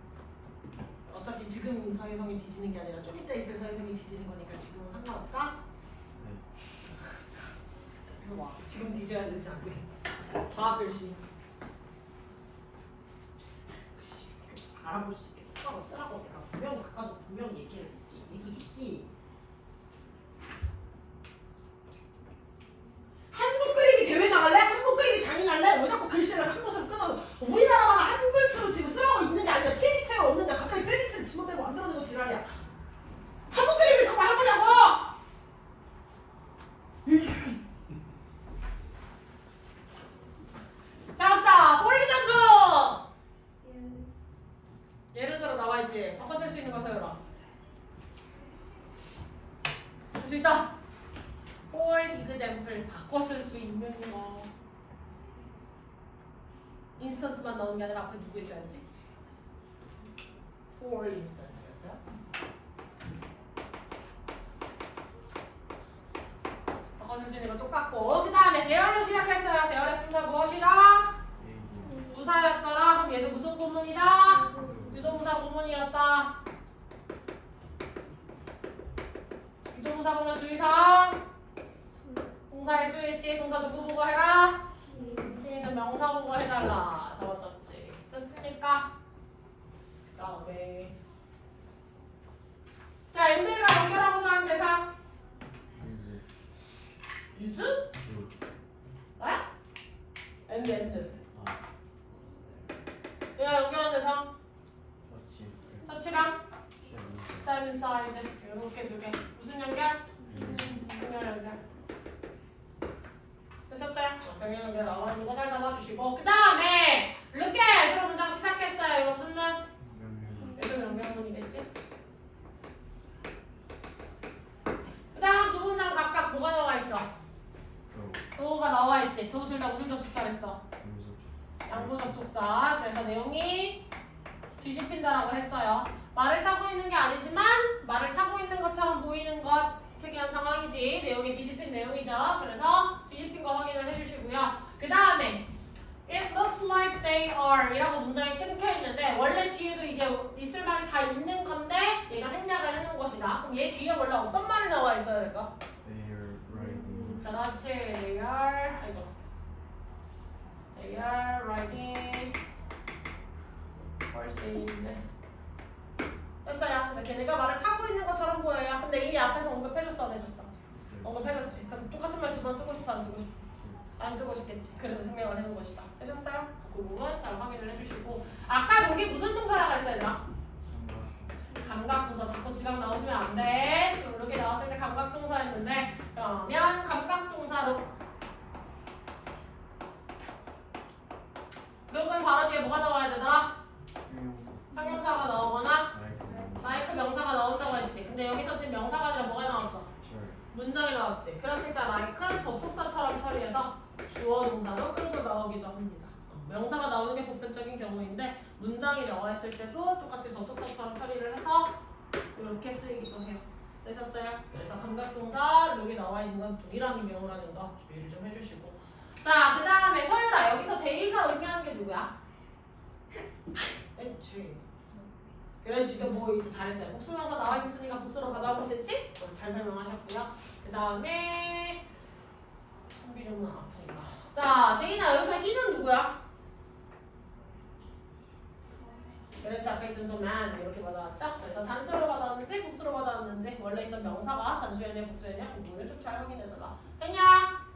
어차피 지금 서혜성이 뒤지는 게 아니라 좀 이따 있을 서혜성이 뒤지는 거니까 지금은 상관없다? 네. 이리 와. 지금 뒤져야 되지 않겠다. 봐 글씨. 글씨 알아볼 수 있게 똑바로 쓰라고 내가 분명히 아까도 분명히 얘기를 했지. 얘기했지. 한국 그리기 대회 나갈래? 한국 그리기 장인할래? 왜 자꾸 글씨를 한 곳으로 끊어서 우리나라만 한글수로 지금 쓰라고 있는 게 아니라 필기체가 없는데 갑자기 필기체를 지멋대로 만들어내고 지랄이야. 한국 그림을 정말 할 거냐고! 자, 갑시다. For example! 예를 들어 나와있지? 바꿔 쓸 수 있는 거 세워라. 할 수 있다. For example 바꿔 쓸 수 있는 거. 인스턴스만 넣는 게 아니라 앞에 누구 있어야지? For instance였어요. 바꿔 쓸 수 있는 거 똑같고 그 다음에 대열로 시작했어요. 대열의 품사 무엇이다? 부사였더라. 그럼 얘도 무슨 구문이다? 유동사 구문이었다. 유동사 보면 주의사항 동사의 수일치 동사 누구 보고 해라? 그러니까 명사 보고 해달라. 적어졌지. 됐습니까? 그 다음에 자, 엔드가 연결하고자 하는 대상 유즈? 뭐야? 엔드 얘가 연결한 대상 터치랑 사이드 인사이드 이렇게 두 개. 무슨 연결? 연결. 되셨어요? 병렬 연결 나와 있는 거 잘 잡아주시고 그 다음에 르켓으로 문장 시작했어요. 이거 풀면 얘도 명령문이겠지? 그 다음 두 문장 각각 뭐가 나와 있어? 도가 나와 있지. 도 둘 다 무슨 접속사를 했어? 양부 접속사. 그래서 내용이 뒤집힌다라고 했어요. 말을 타고 있는 게 아니지만 말을 타고 있는 것처럼 보이는 것 특이한 상황이지. 내용이 뒤집힌 내용이죠. 그래서 뒤집힌 거 확인을 해주시고요. 그 다음에 It looks like they are 이라고 문장이 끊겨 있는데 원래 뒤에도 이제 있을 말이 다 있는 건데 얘가 생략을 해놓은 것이다. 그럼 얘 뒤에 원래 어떤 말이 나와 있어야 될까? They are 같이 they are riding horses. 됐어요. 근데 걔네가 말을 타고 있는 것처럼 보여요. 근데 이미 앞에서 언급해줬어, 안 해줬어? 언급해줬지. 그럼 똑같은 말 두 번 쓰고 싶어, 안 쓰고 싶어? 안 쓰고 싶겠지. 그래서 증명을 해놓은 것이다. 되셨어요? 그 부분 잘 확인을 해주시고. 아까 여기 무슨 동사라고 했어야 되나? 감각동사. 자꾸 지각 나오시면 안 돼. 지금 여기 나왔을 때 감각동사였는데 그러면 감각동사로 요건 바로 뒤에 뭐가 나와야 되더라? 형용사가 나오거나 like 명사가 나온다고 했지. 근데 여기서 지금 명사가 아니라 뭐가 나왔어? 문장이 나왔지. 그러니까 like는 접속사처럼 처리해서 주어 동사로 끌고 나오기도 합니다. 명사가 나오는 게 보편적인 경우인데 문장이 나와 있을 때도 똑같이 접속사처럼 처리를 해서 이렇게 쓰이기도 해요. 되셨어요? 그래서 감각동사 여기 나와 있는 건 동일한 경우라는 거 주의를 좀 해주시고. 자, 그 다음에 서유라 여기서 데이가 의미하는 게 누구야? 주인. 그래 지금 뭐 이제 잘했어요. 복수명사 나와 있었으니까 복수로 받아보면 됐지? 잘 설명하셨고요. 그 다음에 선비름은 아프니까. 자, 제인아 여기서 희는 누구야? 그렇지 앞에 있던 좀 man 이렇게 받아왔죠? 그래서 단수로 받아왔는지 복수로 받아왔는지 원래 있던 명사가 단수였냐 복수였냐 부분을 좀 잘 확인해달라. 됐냐?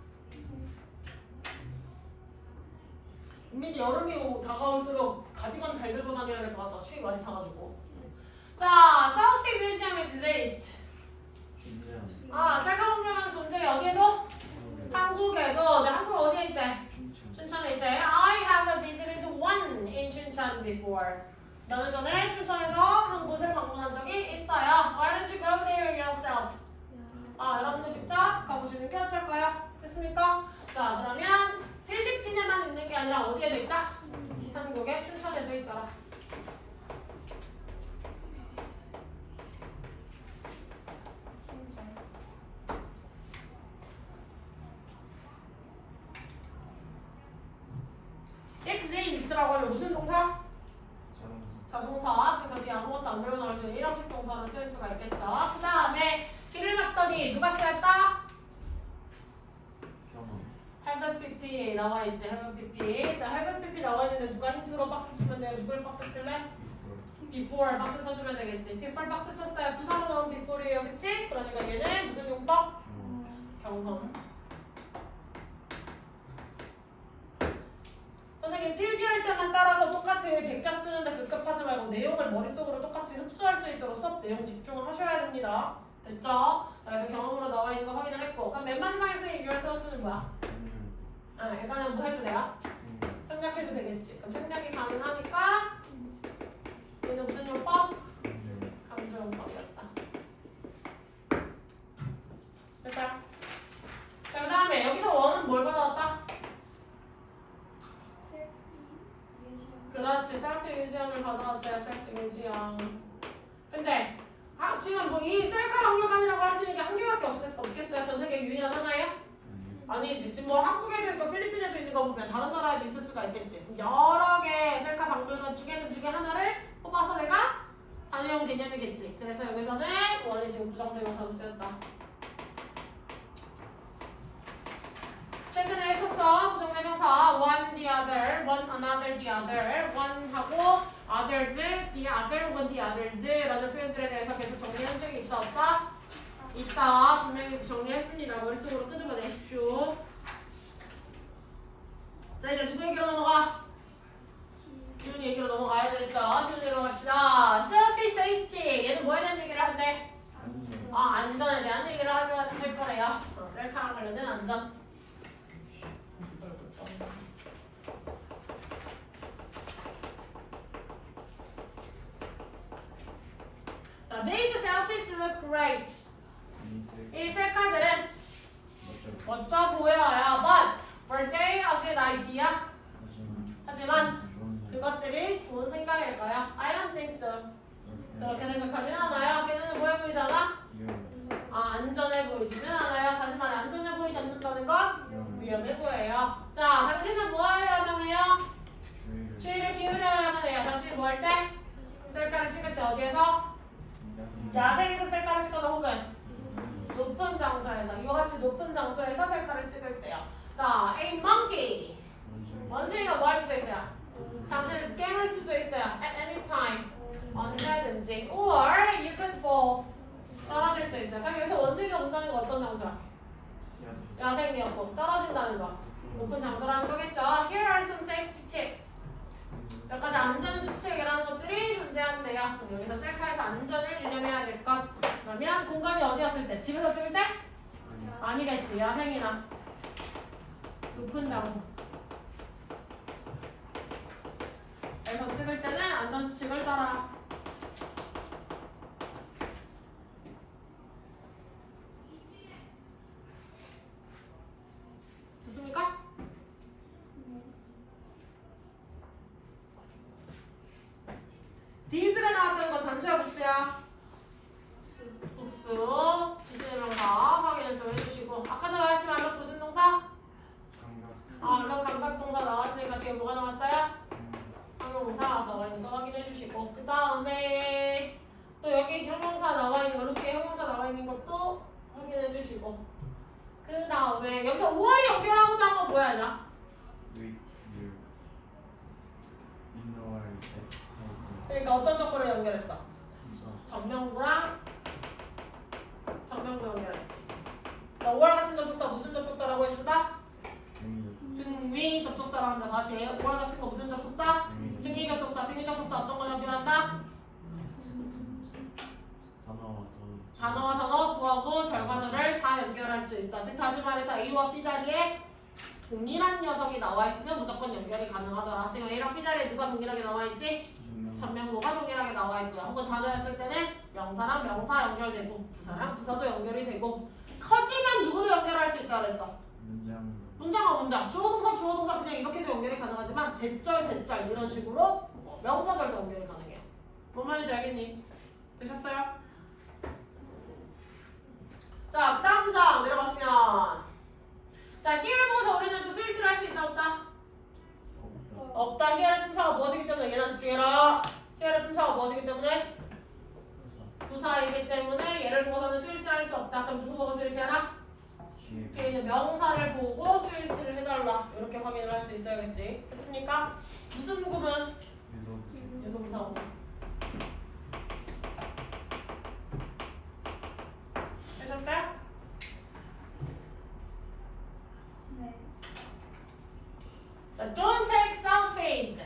은민이 여름이 다가올수록 가디건 잘 들고 다녀야 될 것 같다. 추위 많이 타가지고. 자, Southie Museum exists. 셀카박물관 존재 여기에도? 한국에도. 네, 한국 어디에 있대? 춘천에 있대. I have visited one in 춘천 before. 나는 전에 춘천에서 한 곳을 방문한 적이 있어요. Why don't you go there yourself? 여러분들 직접 가보시는 게 어떨까요? 됐습니까? 자, 그러면 필리핀에만 있는 게 아니라 어디에도 있다? 한국에 춘천에도 있더라. exist라고 하면 무슨 동사? 자동사. 그래서 뒤에 아무것도 안 들고 나올 수 있는 일형식 동사를 쓸 수가 있겠죠. 그 다음에 길을 봤더니 누가 쓰였다? have pp 나와 있지. have pp. 자, have pp 나와 있는데 누가 힌트로 박스 치면 돼요? 누굴 박스 칠래? before 박스 쳐주면 되겠지. before 박스 쳤어요. 부사로 나온 before예요, 그치? 그러니까 얘는 무슨 용법? 경험. 선생님 필기할 때만 따라서 똑같이 베껴 쓰는데 급급하지 말고 내용을 머릿속으로 똑같이 흡수할 수 있도록 수업 내용 집중을 하셔야 됩니다. 됐죠? 자, 그래서 경험으로 나와 있는 거 확인을 했고. 그럼 맨 마지막에 쓰인 yourself는 뭐야? 이거는 뭐 해도 돼요? 생략해도 되겠지. 그럼 생략이 가능하니까 얘는 무슨 용법? 감정용법이었다. 됐어요? 자, 그 다음에 여기서 원은 뭘 받아왔다? 그렇지. 셀프 뮤지엄을 받아왔어요. 셀프 뮤지엄. 근데 지금 뭐 이 셀카 박물관이라고 하시는 게 한 개밖에 없겠어요? 전 세계 유일한 하나예요? 아니지. 지금 뭐 한국에도 있고 필리핀에도 있는 거 보면 다른 나라에도 있을 수가 있겠지. 여러 개 셀카 박물관 중에 하나를 뽑아서 내가 다녀온 개념이겠지. 그래서 여기서는 원이 지금 부정대명사로 쓰였다. 최근에 했었어. 부정대명사 one, the other, one, another, the other, one 하고 others, the other, one, the others 라는 표현들에 대해서 계속 정리한 적이 있다 없다? 있다. 분명히 정리했습니다. 머릿속으로 끄집어내십시오. 자, 이제 누구 얘기로 넘어가? 지훈이 얘기로 넘어가야 되겠죠? 지훈이 얘기로 갑시다. Surface safety. 얘는 뭐에 대한 얘기를 한대? 안전에 대한 얘기를 할 거래요. 셀카랑 관련된 안전. 자, these selfies look great. 이 셀카들은 멋져 보여요. But were they a good idea? 하지만 그것들이 좋은 생각일까요? I don't think so. 그렇게 생각하지는 않아요. 걔네는 뭐해 보이잖아? 안전해 보이지는 않아요. 다시 말해 안전해 보이지 않는다는 건 위험해 보여요. 자, 당신은 뭐 하려면 해요? 주의를 기울여야만 해요. 당신이 뭐 할 때? 셀카를 찍을 때 어디에서? 야생에서 셀카를 찍거나 혹은 높은 장소에서 이와 같이 높은 장소에서 셀카를 찍을 때요. 자, a monkey. 원숭이가 뭐 할 수도 있어요? 당신을 깨물 수도 있어요. At any time. 언제든지. Or you can fall. 떨어질 수 있어요. 그럼 여기서 원숭이가 온다는 거 어떤 장소야? 야생이었고 떨어진다는 거. 높은 장소라는 거겠죠. Here are some safety tips. 몇 가지 안전 수칙이라는 것들이 존재한대요. 그럼 여기서 셀카에서 안전을 유념해야 될 것. 그러면 공간이 어디였을 때? 집에서 찍을 때? 아니겠지. 야생이나 높은 장소. 에서 찍을 때는 안전 수칙을 따라. 됐습니까? 디즈가 나왔다는 건 단수야 복수야? 복수. 지시의 명사 확인을 좀 해주시고 아까도 말했지만 몇 무슨 동사? 몇 감각 동사 나왔으니까 뒤에 뭐가 나왔어요? 형용사 나와 있는 거 확인해 주시고 그 다음에 또 여기 형용사 나와 있는 거 루피에 형용사 나와 있는 것도 확인해 주시고 그 다음에 여기서 5월이 연결하고자 한 건 뭐야 얘들아? 그러니까 어떤 조건을 연결했어? 전명구랑 전명구 연결했지. 5월 같은 접속사 무슨 접속사라고 해준다? 등위 접속사라고 한다. 다시 5월 같은 거 무슨 접속사? 등위 접속사. 등위 접속사 어떤 거 연결한다? 단어와 단어, 구하고 절과절을 다 연결할 수 있다. 즉 다시 말해서 A와 B 자리에 동일한 녀석이 나와 있으면 무조건 연결이 가능하더라. 지금 A랑 B 자리에 누가 동일하게 나와 있지? 전명구가 동일하게 나와 있고요. 혹은 단어였을 때는 명사랑 명사 연결되고 부사랑 부사도 연결이 되고 커지면 누구도 연결할 수 있다 그랬어. 문장과 문장, 주어동사 주어동사 그냥 이렇게도 연결이 가능하지만 대절 대절 이런 식으로 명사절도 연결이 가능해요. 뭔 말인지 알겠니? 되셨어요? 자, 그 다음 장 내려가시면 자, here를 보고서 우리는 또 스위치를 할 수 있나 없다? 없다. here의 품사가 무엇이기 때문에 얘나 집중해라. here의 품사가 무엇이기 때문에? 부사이기 때문에 얘를 보고서는 스위치를 할 수 없다. 그럼 누구 보고 스위치하라? 뒤에 있는 명사를 보고 스위치를 해달라. 이렇게 확인을 할 수 있어야겠지. 됐습니까? 무슨 구문? 유도부사 구문. 되셨어요? 네. 자, don't take selfies.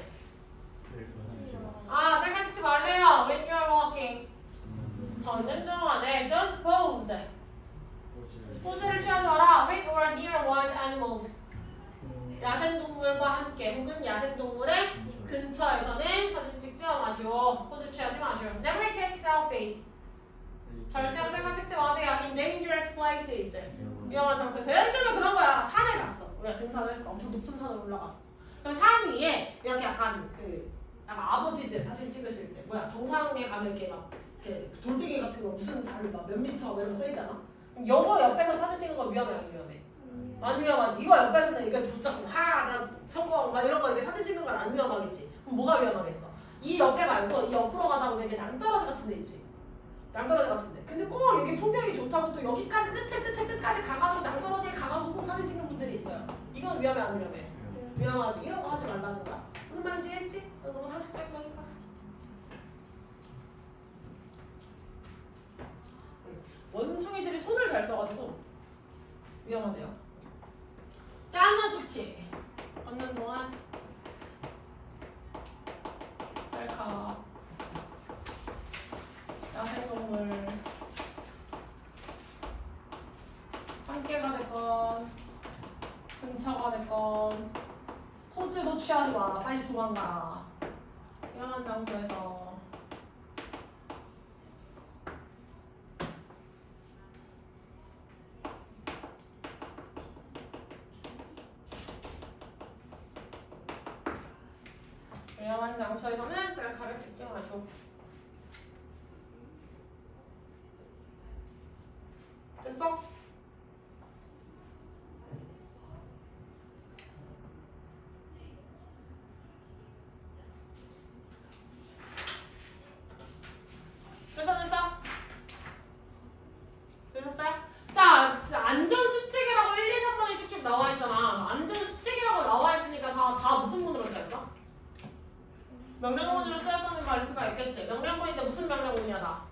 셀카 찍지 말래요. When you're walking. 걷는 동안에 don't pose. 포즈를 취하지 마라. With or near wild animals. 야생동물과 함께 혹은 야생동물의 근처에서는 사진 찍지 마시오. 포즈 취하지 마시오. Never take selfies. 절대로 셀카 찍지 마세요. In dangerous places. 위험한 장소에서. 예를 들면 그런 거야. 산에 갔어. 우리가 등산을 했어. 엄청 높은 산을 올라갔어. 그럼 산 위에 이렇게 약간 약간 아버지들 사진 찍으실 때 뭐야 정상에 가면 이렇게 막 이렇게 돌덩이 같은 거 무슨 산이 막 몇 미터 뭐 이런 거 써있잖아. 그럼 이거 옆에서 사진 찍는 건 위험해 안 위험해? 안 위험하지. 이거 옆에서는 이거 붙잡고 나 성공 막 이런 거 이렇게 사진 찍는 건 안 위험하겠지. 그럼 뭐가 위험하겠어? 이 옆에 말고 이 옆으로 가다 보면 이렇게 낭떠러지 같은 데 있지. 낭떠러지 같은 데. 근데 꼭 여기 풍경이 좋다고 또 여기까지 끝까지 가가지고 낭떠러지에 가가지고 꼭 사진 찍는 분들이 있어요. 이건 위험해 안 위험해? 위험하지. 이런 거 하지 말라는 거야. 무슨 말인지 했지? 너무 상식적인 거니까. 원숭이들이 손을 잘 써가지고 위험하대요. 짜는 수치. 걷는 동안 셀카. 야생동물 함께가 됐건 근처가 됐건 포즈도 취하지 마. 빨리 도망가. 위험한 장소에서. 위험한 장소에서는 셀카를 찍지 마시오. 됐어? 됐어? 되셨어요? 명령문으로 쓰였다는 거 알 수가 있겠지. 명령문인데 무슨 명령문이야 나?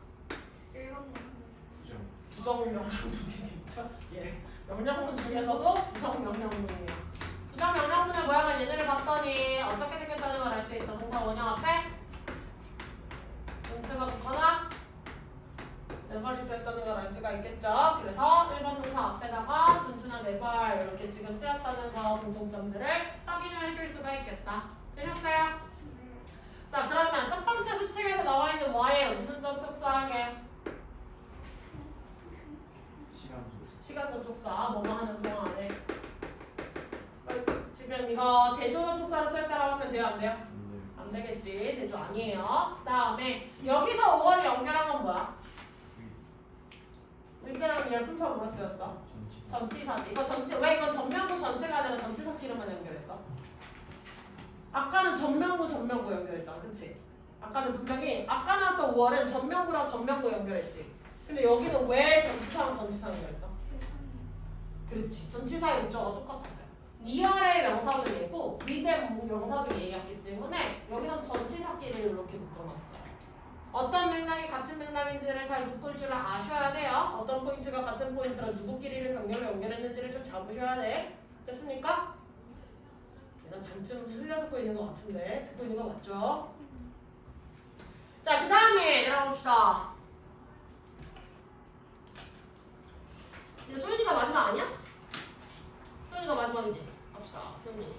부정. 부정 명령문이겠죠. 예. 명령문 중에서도 부정 명령문이에요. 부정 명령문의 모양은 얘네를 봤더니 어떻게 생겼다는 걸 알 수 있어. 동사 원형 앞에 문체가 붙거나 네발이 쓰였다는 걸 알 수가 있겠죠. 그래서 1번 동사 앞에다가 존치나 네발 이렇게 지금 쓰였다는 거 공통점들을 확인을 해줄 수가 있겠다. 되셨어요? 자, 그러면 첫 번째 수칙에서 나와 있는 Y에 무슨 접속사하게? 시간 접속사 뭐뭐 하는 동안에 지금 이거 대조 접속사로 쓰였다라고 하면 돼요? 안 돼요? 안 되겠지. 대조 아니에요. 그 다음에 여기서 5월을 연결한 건 뭐야? 연결하면 열품사 뭐로 쓰였어? 전치사지. 이거 전체 왜 이건 전면부 전체가 아니라 전치사끼리만 연결했어? 아까는 전면부 연결했잖아, 그치? 아까는 분명히 아까 나왔던 5월은 전면부랑 전면부 연결했지. 근데 여기는 왜 전치사랑 전치사 연결했어? 그렇지. 전치사의 목적어가 똑같았어요. 2월의 명사들 얘고 미대 명사들 얘기했기 때문에 여기선 전치사끼리 이렇게 묶어놨어요. 어떤 맥락이 같은 맥락인지를 잘 묶을 줄 아셔야 돼요. 어떤 포인트가 같은 포인트라 누구끼리를 병렬로 연결했는지를 좀 잡으셔야 돼. 됐습니까? 일단 반쯤 흘려듣고 있는 것 같은데 듣고 있는 거 맞죠? 자, 그 다음에 내려봅시다. 이제 소윤이가 마지막 아니야? 소윤이가 마지막이지? 갑시다. 소윤이.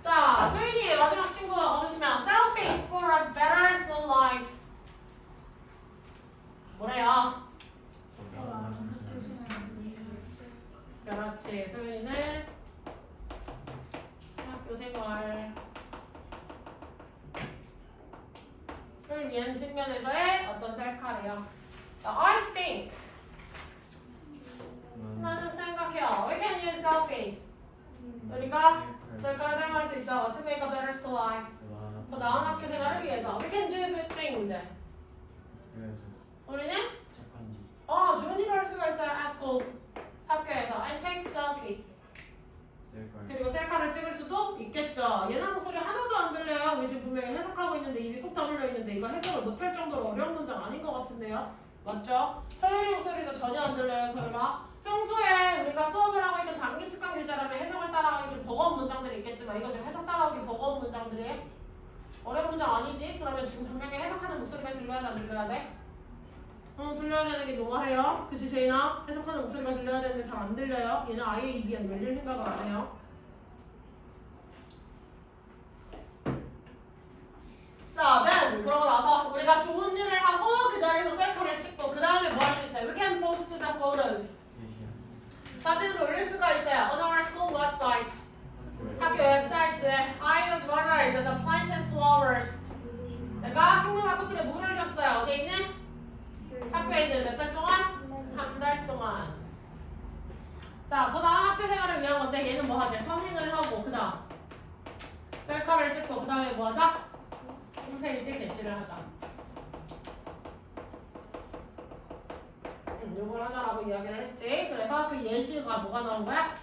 자, 소윤이 마지막 친구 보시면 Self-paced for a better school life. 뭐래요? 그렇지. 소윤이는 학교 생활을 위한 측면에서의 어떤 셀카래요. I think 나는 생각해요. We can use self-paced. 우리가 셀카를 사용할 수 있다고. To make a better school life. 더 나은 학교 생활을 위해서. We can do good things. 우리는 좋은 일을 할 수가 있어요. at school. 학교에서. And take selfie. 그리고 셀카를 찍을 수도 있겠죠. 얘네 목소리 하나도 안 들려요. 우리 지금 분명히 해석하고 있는데 입이 꼭 다물려 있는데 이거 해석을 못할 정도로 어려운 문장 아닌 것 같은데요. 맞죠? 서율이 목소리도 전혀 안 들려요. 설마? 평소에 우리가 수업을 하고 있던 단기 특강 교재라면 해석을 따라가기 좀 버거운 문장들이 있겠지만 이거 지금 해석 따라오기 버거운 문장들이 어려운 문장 아니지? 그러면 지금 분명히 해석하는 목소리가 들려야 돼? 안 들려야 돼? 들려야 되는 게 노말해요. 그치 제이나? 해석하는 목소리가 들려야 되는데 잘 안 들려요. 얘는 아예 입이 안 열릴 생각을 안 해요. 자, then 그러고 나서 우리가 좋은 일을 하고 그 자리에서 셀카를 찍고 그 다음에 뭐 할 수 있다? We can post the photos. 사진을 올릴 수가 있어요. On our school website. 학교 웹사이트에 I'm a runner, the plants and flowers. 내가 식물과 꽃들에 물을 줬어요. 어디에 있는? 학교에 있는 몇 달 동안? 한 달 동안. 자, 더 나은 학교 생활을 위한 건데 얘는 뭐 하지? 선행을 하고 그 다음 셀카를 찍고 그 다음에 뭐 하자? 홈페이지 게시를 하자. 요걸 하자라고 이야기를 했지. 그래서 그 예시가 뭐가 나온 거야?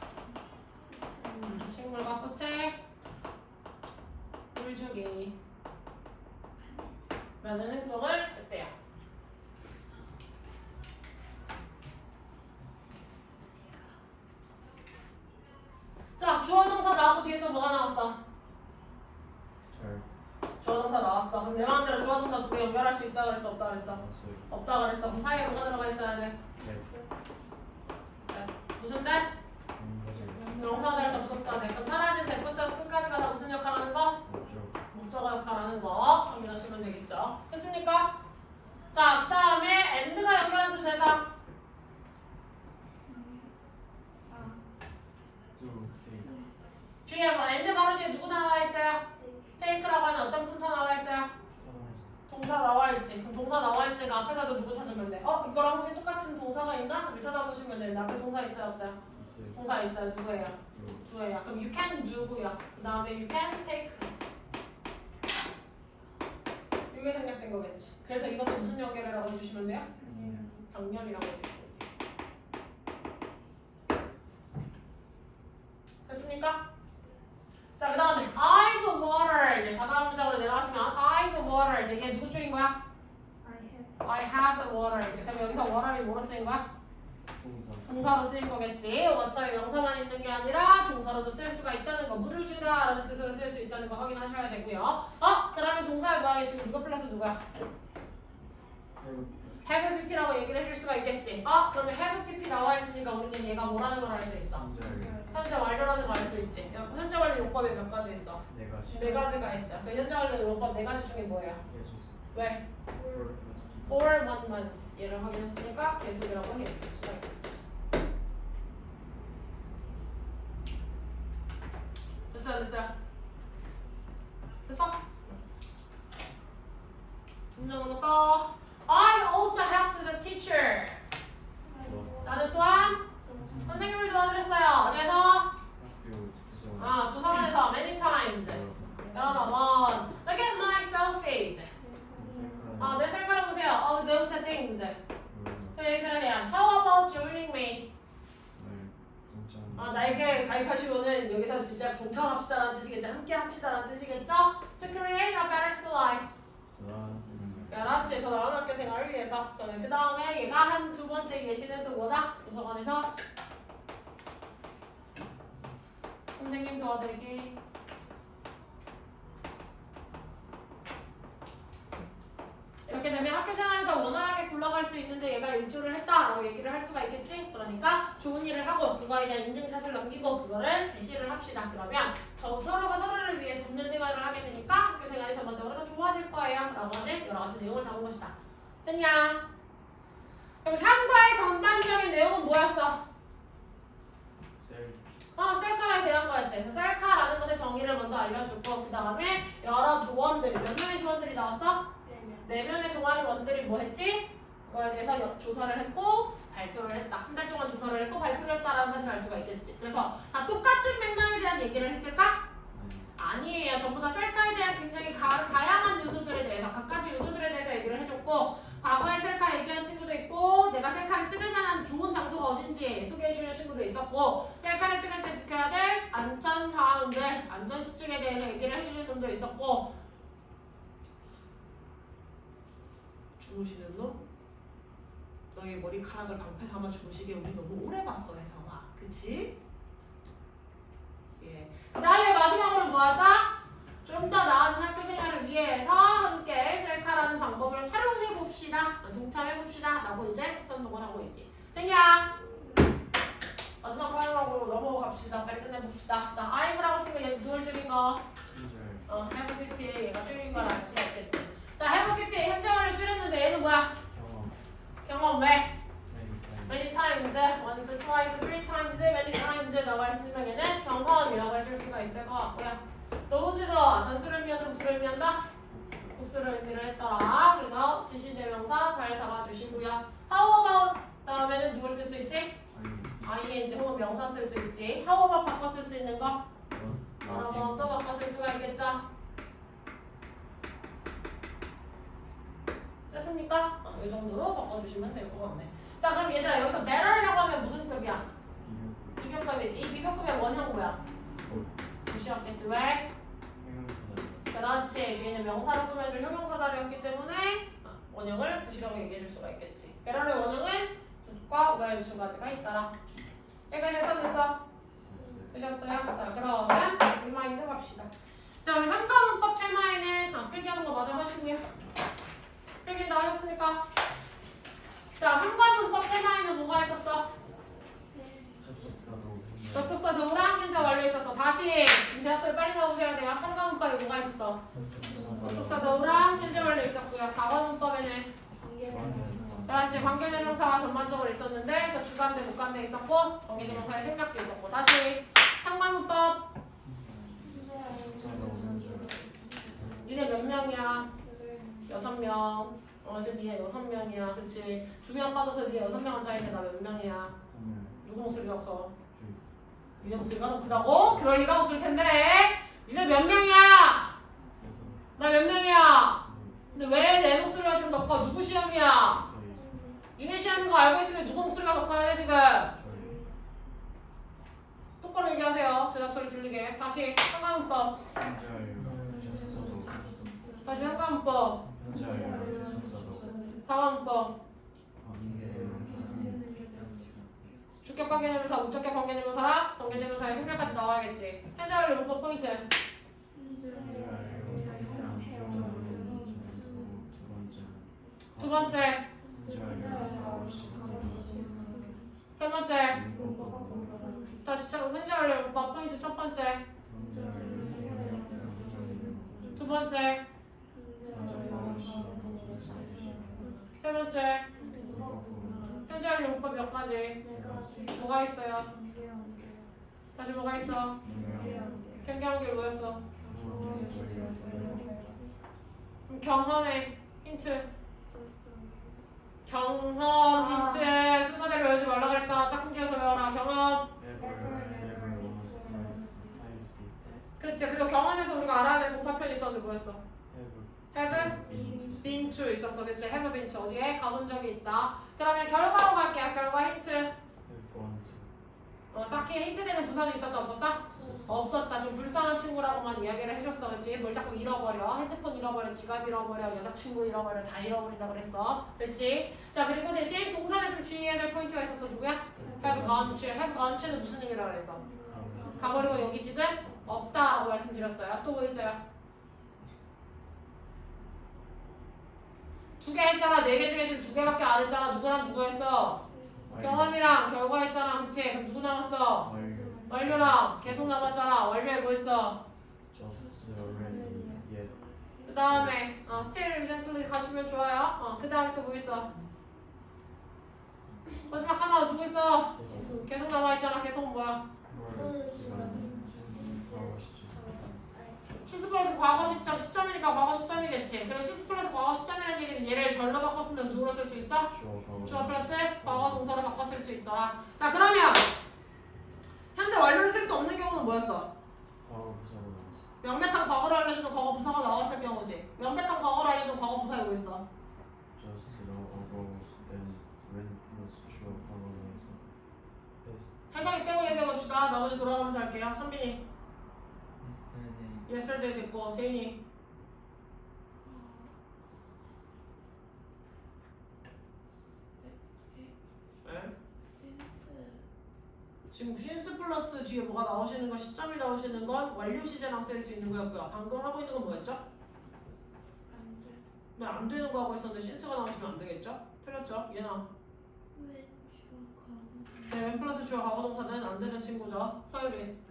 식물과 꽃에 물 주기 라는 행동을 했대요. 자, 주어 동사 나왔고 뒤에 또 뭐가 나왔어? 주어 동사 나왔어. 그럼 내 마음대로 주어 동사 두 개 연결할 수 있다 그랬어? 없다 그랬어? 없다 그랬어. 그럼 사이에 뭐가 들어가 있어야 돼? 네. 무슨 대? 명사절 접속사 대. 그럼 사라진 대부터 끝까지가 다 무슨 역할 하는 거? 목적어 역할 하는 거 확인하시면 되겠죠. 됐습니까? 자, 그 다음에 and가 연결한 두 대상. 뒤에 뭐 and 바로 뒤에 누구 나와 있어요? take라고 하는 어떤 품사 나와 있어요? 동사 나와 있지. 그럼 동사 나와 있으니까 앞에서도 누구 찾으면 돼? 이거랑 혹시 똑같은 동사가 있나? 를 찾아보시면 되는데 앞에 동사 있어요? 없어요? 동사 있어요. 누구예요? 주예요. 그럼 you can do고요. 그 다음에 you can take. 이게 생략된 거겠지. 그래서 이것도 무슨 연결이라고 해주시면 돼요? 병렬이라고 해주시면 돼요. 됐습니까? 자, 그 다음에 I've watered water. 다다음 문장으로 내려가시면 I've watered. 이게 누구 줄인 거야? I have watered. 그럼 여기서 water이 뭐로 쓰인 거야? 동사. 동사로 쓰인 거겠지. 어차피 명사만 있는 게 아니라 동사로도 쓸 수가 있다는 거. 물을 주다 라는 뜻으로 쓸 수 있다는 거 확인하셔야 되고요. 그러면 동사의 구하기 지금 누가 플러스 누구야? have pp라고 얘기를 해줄 수가 있겠지. 그러면 have pp 나와 있으니까 우리는 얘가 뭐라는 걸 알 수 있어. 현재 완료라는 걸 알 수 있지. 현재 완료 용법이 몇 가지 있어? 네 가지. 네 가지가 있어. 그 현재 완료 용법 네 가지 중에 뭐예요? 계속. 왜? for 1 month 얘를 확인했으니까 계속이라고 해줄 수가 있겠지. 됐어요? 됐어? 문장으로 떠. I also helped the teacher. 나는 또한 선생님을 도와드렸어요. 어디에서? 도서관에서 many times. 여러 번. Look at my selfies. 내 셀카를 보세요. Of those things. 그 일들에 대한. How about joining me? 나에게 가입하시고는 여기서 진짜 동참합시다라는 뜻이겠죠. 함께 합시다라는 뜻이겠죠. To create a better school life. 그렇지. 더 나은 학교 생활을 위해서. 그러면 그 다음에 얘가 한 두 번째 예시는 또 뭐다? 도서관에서 선생님 도와드리기. 이렇게 되면 학교 생활을 더 원활하게 굴러갈 수 있는데 얘가 일조를 했다라고 얘기를 할 수가 있겠지? 그러니까 좋은 일을 하고 그거에 대한 인증샷을 남기고 그거를 게시를 합시다. 그러면 서로가 서로를 위해 돕는 생활을 하게 되니까 학교 생활이 전반적으로 더 좋아질 거예요 라고 하는 여러 가지 내용을 담은 것이다. 됐냐? 그럼 3과의 전반적인 내용은 뭐였어? 셀카에 대한 거였지. 그래서 셀카라는 것의 정의를 먼저 알려주고 그 다음에 여러 조원들, 몇 명의 조원들이 나왔어? 4명의 동아리 원들이 뭐 했지? 그거에 대해서 조사를 했고 발표를 했다. 한 달 동안 조사를 했고 발표를 했다라는 사실을 알 수가 있겠지. 그래서 다 똑같은 맥락에 대한 얘기를 했을까? 아니에요. 전부 다 셀카에 대한 굉장히 다양한 요소들에 대해서 각가지 요소들에 대해서 얘기를 해줬고 과거에 셀카 얘기한 친구도 있고 내가 셀카를 찍을 만한 좋은 장소가 어딘지 소개해주는 친구도 있었고 셀카를 찍을 때 지켜야 될 안전 사항들, 안전 수칙에 대해서 얘기를 해주는 분도 있었고 주무시는 놈? 너의 머리카락을 방패 삼아 주무시게 우리 너무 오래 봤어 혜성아. 그치? 예. 그 다음에 마지막으로 뭐하다? 좀 더 나아진 학교 생활을 위해서 함께 셀카라는 방법을 활용해 봅시다. 동참해 봅시다. 라고 이제 선동을 하고 있지. 됐냐? 마지막 활용하고 넘어갑시다. 빨리 끝내봅시다. 자, I've라고 쓴 거 얘 누굴 줄인 거? have pp 얘가 줄인 걸 알 수가 있겠지. 자, have pp 현재말을 줄였는데 얘는 뭐야? 경험 왜? many times, once, twice, three times, many times 나와 있으면 얘는 경험이라고 해줄 수가 있을 것 같고요. nose도 단수를 의미한다, 복수를 의미한다? 복수를 의미를 했더라. 그래서 지시대명사 잘 잡아주시고요. how about 다음에는 누굴 쓸 수 있지? ing 혹은 명사 쓸 수 있지. how about 바꿔 쓸 수 있는 거? 여러 번 또 바꿔 쓸 수가 있겠죠? 됐습니까? 이 정도로 바꿔주시면 될 것 같네. 자, 그럼 얘들아 여기서 better라고 하면 무슨 급이야? 비교급이지. 이 비교급의 원형 뭐야? 부시였겠지. 왜? 그렇지. 뒤에는 명사로 꾸며줄 형용사 자리였기 때문에 원형을 부시라고 얘기해줄 수가 있겠지. better의 원형은 굿과 well 두 가지가 있더라. 해결해서 됐어? 되셨어요? 자, 그러면 리마인드 갑시다. 자, 우리 3과 문법 테마에는 필기하는 거 마저 하시고요. 필기 다 하셨으니까. 자, 3과 문법 테마에는 뭐가 있었어? 접속사 도우랑 현재 완료 있었어. 다시 지금 대학교를 빨리 나오셔야 돼요. 3과 문법에 뭐가 있었어? 접속사 도우랑 현재 완료 있었고요. 4과 문법에는 그렇지. 관계대명사가 전반적으로 있었는데 그 주관대, 목관대 있었고 관계대명사의 생략도 있었고. 다시 3과 문법 니네 몇 명이야? 6명. 지금 니네 6명이야. 그치? 2명 빠져서 니네 6명 앉아있는데 나 몇 명이야? 누구 목소리가 커? 니네 목소리가 더 크다고? 그럴 리가 없을 텐데. 니네 몇 명이야? 나 몇 명이야? 근데 왜 내 목소리가 지금 더 커? 누구 시험이야? 니네 시험인 거 알고 있으면 누구 목소리가 더 커야 돼 지금? 똑바로 얘기하세요. 대답 소리 들리게. 다시 3과 문법 다시 현관문법, 현재 완료 순서도 4번문법, 관계대명사 주격 관계대명사, 목적격 관계대명사랑 관계대명사의 승별까지 나와야겠지. 현재 완료 문법 포인트. 두 번째, 세 번째. 다시 현재 완료 문법 포인트 첫 번째, 두 번째, 세 번째. 현재 완료 문법 몇 가지? 뭐가 있어요? 다시 뭐가 있어? 경계관계 뭐였어? 그럼 경험의 힌트. 경험 힌트 순서대로 외우지 말라 그랬다. 짝꿍지어서 외워라. 경험. 그렇지. 그리고 경험에서 우리가 알아야 될 동사편이 있었는데 뭐였어? have been to 있었어. 그렇지. have been to 어디에? 가본 적이 있다. 그러면 결과로 갈게요. 결과 힌트. 딱히 힌트되는 부산이 있었다 없었다? 없었다. 좀 불쌍한 친구라고만 이야기를 해줬어. 그렇지? 뭘 자꾸 잃어버려. 핸드폰 잃어버려, 지갑 잃어버려, 여자친구 잃어버려, 다 잃어버린다 그랬어. 됐지? 자, 그리고 대신 동사는 좀 주의해야 될 포인트가 있었어. 누구야? have gone to. have gone to는 무슨 의미라고 그랬어? 가버리고 여기 지금 없다라고 말씀드렸어요. 또 뭐 있어요? 두 개 했잖아. 네 개 중에 지금 두 개밖에 안 했잖아. 누구랑 누구 했어? 경험이랑 결과 했잖아. 그치? 그럼 누구 남았어? 완료랑 계속 남았잖아. 완료에 뭐 있어? 그 다음에 still recently 가시면 좋아요. 그 다음에 또 뭐 있어? 마지막 하나 누구 있어? 계속 남아있잖아. 계속 뭐야? 시스 플러스 과거 시점, 시점이니까 과거 시점이겠지. 그럼 시스 플러스 과거 시점이라는 얘기는 얘를 절로 바꿨으면 누구로 쓸 수 있어? 주어 플러스 과거 동사로 바꿔 쓸 수 있더라. 자, 그러면 현재 완료를 쓸 수 없는 경우는 뭐였어? 명백한 과거를 알려주는 과거 부사가 나왔을 경우지. 명백한 과거를 알려주는 과거 부사에 뭐 있어? 세상이 빼고 얘기해봅시다. 나머지 돌아가면서 할게요. 선빈이 yesterday 됐고, 제인이 네? 지금 since 플러스 뒤에 뭐가 나오시는 건 시점이 나오시는 건 완료 시제랑 쓸 수 있는 거였고요. 방금 하고 있는 건 뭐였죠? 왜 안 되는 거 하고 있었는데 since가 나오시면 안 되겠죠? 틀렸죠? 얘나 네, when 플러스 주어 과거 동사는 안 되는 친구죠. 서유리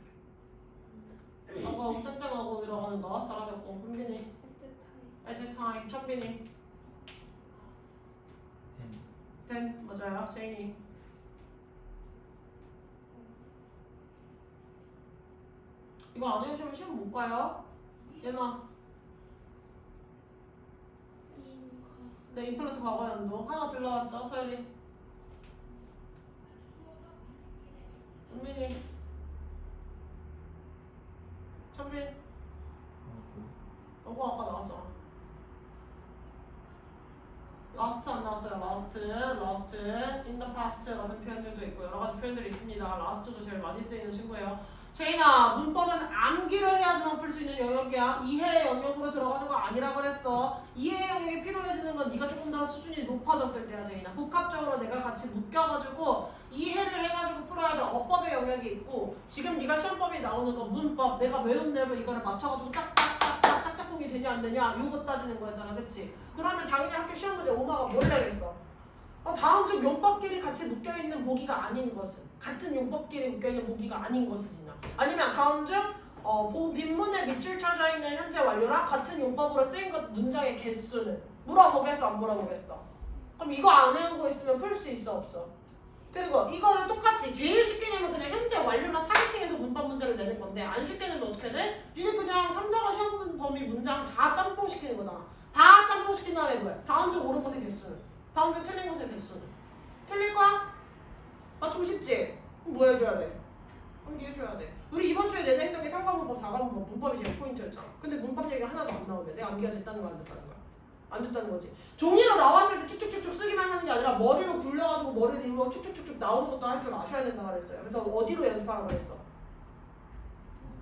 과거 땡땡하고 들어가는 거 잘하셨고, 은빈이 at the time, 천빈이 then 맞아요. 제인이 이거 안 해주시면 시험 못 봐요. 얘나 네, 인 플러스 과거 연도 하나 들러왔죠. 서유리 은빈이 천빈 너무 아까 나왔잖아. last 안 나왔어요. last, in the past 같은 표현들도 있고 여러 가지 표현들이 있습니다. last도 제일 많이 쓰이는 친구예요. 제인아, 문법은 암기를 해야지만 풀 수 있는 영역이야. 이해의 영역으로 들어가는 거 아니라 그랬어. 이해의 영역이 필요해지는 건 네가 조금 더 수준이 높아졌을 때야, 제인아. 복합적으로 내가 같이 묶여가지고 이해를 해가지고 풀어야 될 어법의 영역이 있고, 지금 네가 시험법이 나오는 건 문법, 내가 외운 대로 이거를 맞춰가지고 딱딱딱딱 짝짝꿍이 되냐 안 되냐 요거 따지는 거였잖아, 그치? 그러면 당연히 학교 시험 문제 오마가 뭘 내겠어? 다음 중 용법끼리 같이 묶여있는 보기가 아닌 것은, 같은 용법끼리 묶여있는 보기가 아닌 것은이나, 아니면 다음 중 빈문에 밑줄 쳐져 있는 현재 완료랑 같은 용법으로 쓰인 것 문장의 개수는 물어보겠어 안 물어보겠어? 그럼 이거 안 외우고 있으면 풀 수 있어 없어? 그리고 이거를 똑같이 제일 쉽게 내면 그냥 현재 완료만 타겟팅해서 문법 문제를 내는 건데, 안 쉽게 내면 어떻게 돼? 니네 그냥 3, 4가 시험 범위 문장 다 짬뽕시키는 거잖아. 다 짬뽕시킨 다음에 뭐야? 다음 중 옳은 것의 개수는, 다음 중 틀린 것의 개수는. 틀릴 거야? 맞추고 싶지? 그럼 뭐 해줘야 돼? 암기해줘야 돼. 우리 이번 주에 내내 했던 게 3과문법, 4과문법, 문법이 제일 포인트였잖아. 근데 문법 얘기가 하나도 안 나오는데 내가 암기가 됐다는 거야 안 됐다는 거야? 안 됐다는 거지. 종이로 나왔을 때 쭉쭉쭉쭉 쓰기만 하는 게 아니라 머리로 굴려가지고 머리 뒤로 쭉쭉쭉쭉 나오는 것도 할 줄 아셔야 된다고 그랬어요. 그래서 어디로 연습하라고 그랬어?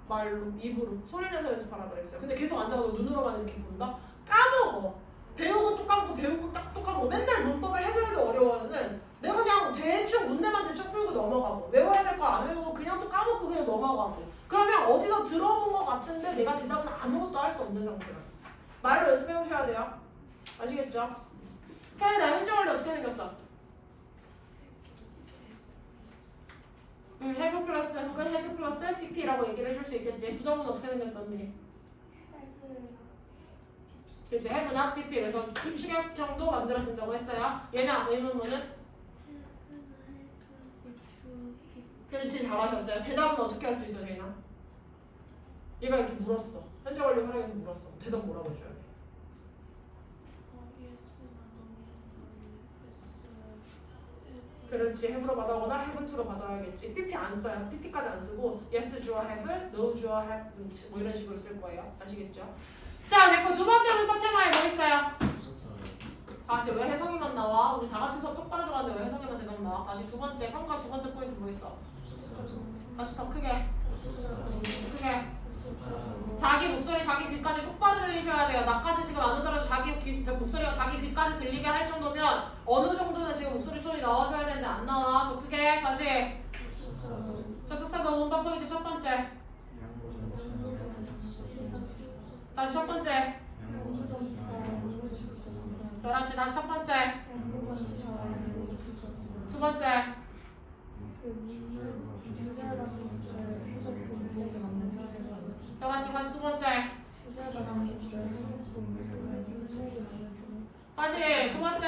말로, 입으로, 소리 내서 연습하라고 그랬어요. 근데 계속 앉아서 눈으로만 이렇게 본다? 까먹어. 배우고 또 까먹고 배우고 또 까먹고 맨날 문법을 해도 어려워하는 내가 그냥 대충 문제만 대충 풀고 넘어가고 외워야 될 거 안 외우고 그냥 또 까먹고 그냥 넘어가고 그러면 어디서 들어본 것 같은데 내가 대답은 아무것도 할 수 없는 상태야. 말로 연습해 보셔야 돼요. 아시겠죠? 태연아 현재 원리 어떻게 생겼어? have 플러스 혹은 has 플러스 pp라고 얘기를 해줄 수 있겠지. 부정문 어떻게 생겼어 언니? 그렇지. have나 pp 그래서 추격 정도 만들어진다고 했어요. 얘는 의문문은? 그렇지 잘하셨어요. 대답은 어떻게 할 수 있어 얘나? 얘가 이렇게 물었어. 현재 원리 활용해서 물었어. 대답 뭐라고 해줘야 돼? 그렇지. have로 받아오거나 have to로 받아야겠지. pp 안 써요. pp까지 안 쓰고 yes 주어 have, no 주어 have 뭐 이런 식으로 쓸 거예요. 아시겠죠? 자, 됐고 두 번째 문법 테마에 뭐 있어요? 다시 왜 혜성이만 나와? 우리 다 같이 수업 똑바로 들어갔는데 왜 혜성이만 대답 나와? 다시 두 번째, 3과 두 번째 포인트 뭐 있어? 다시 더 크게. 크게. 자기 목소리 자기 귀까지 똑바로 들리셔야 돼요. 나까지 지금 안 오더라도 자기 목소리가 자기 귀까지 들리게 할 정도면 어느 정도는 지금 목소리 톤이 나와줘야 되는데 안 나와. 더 크게. 다시. 접속사도 문법 포인트 첫 번째. 다시 첫 번째. 그렇지. 다시 첫 번째. 두 번째. 그렇지. 다시 두 번째. 다시 두 번째.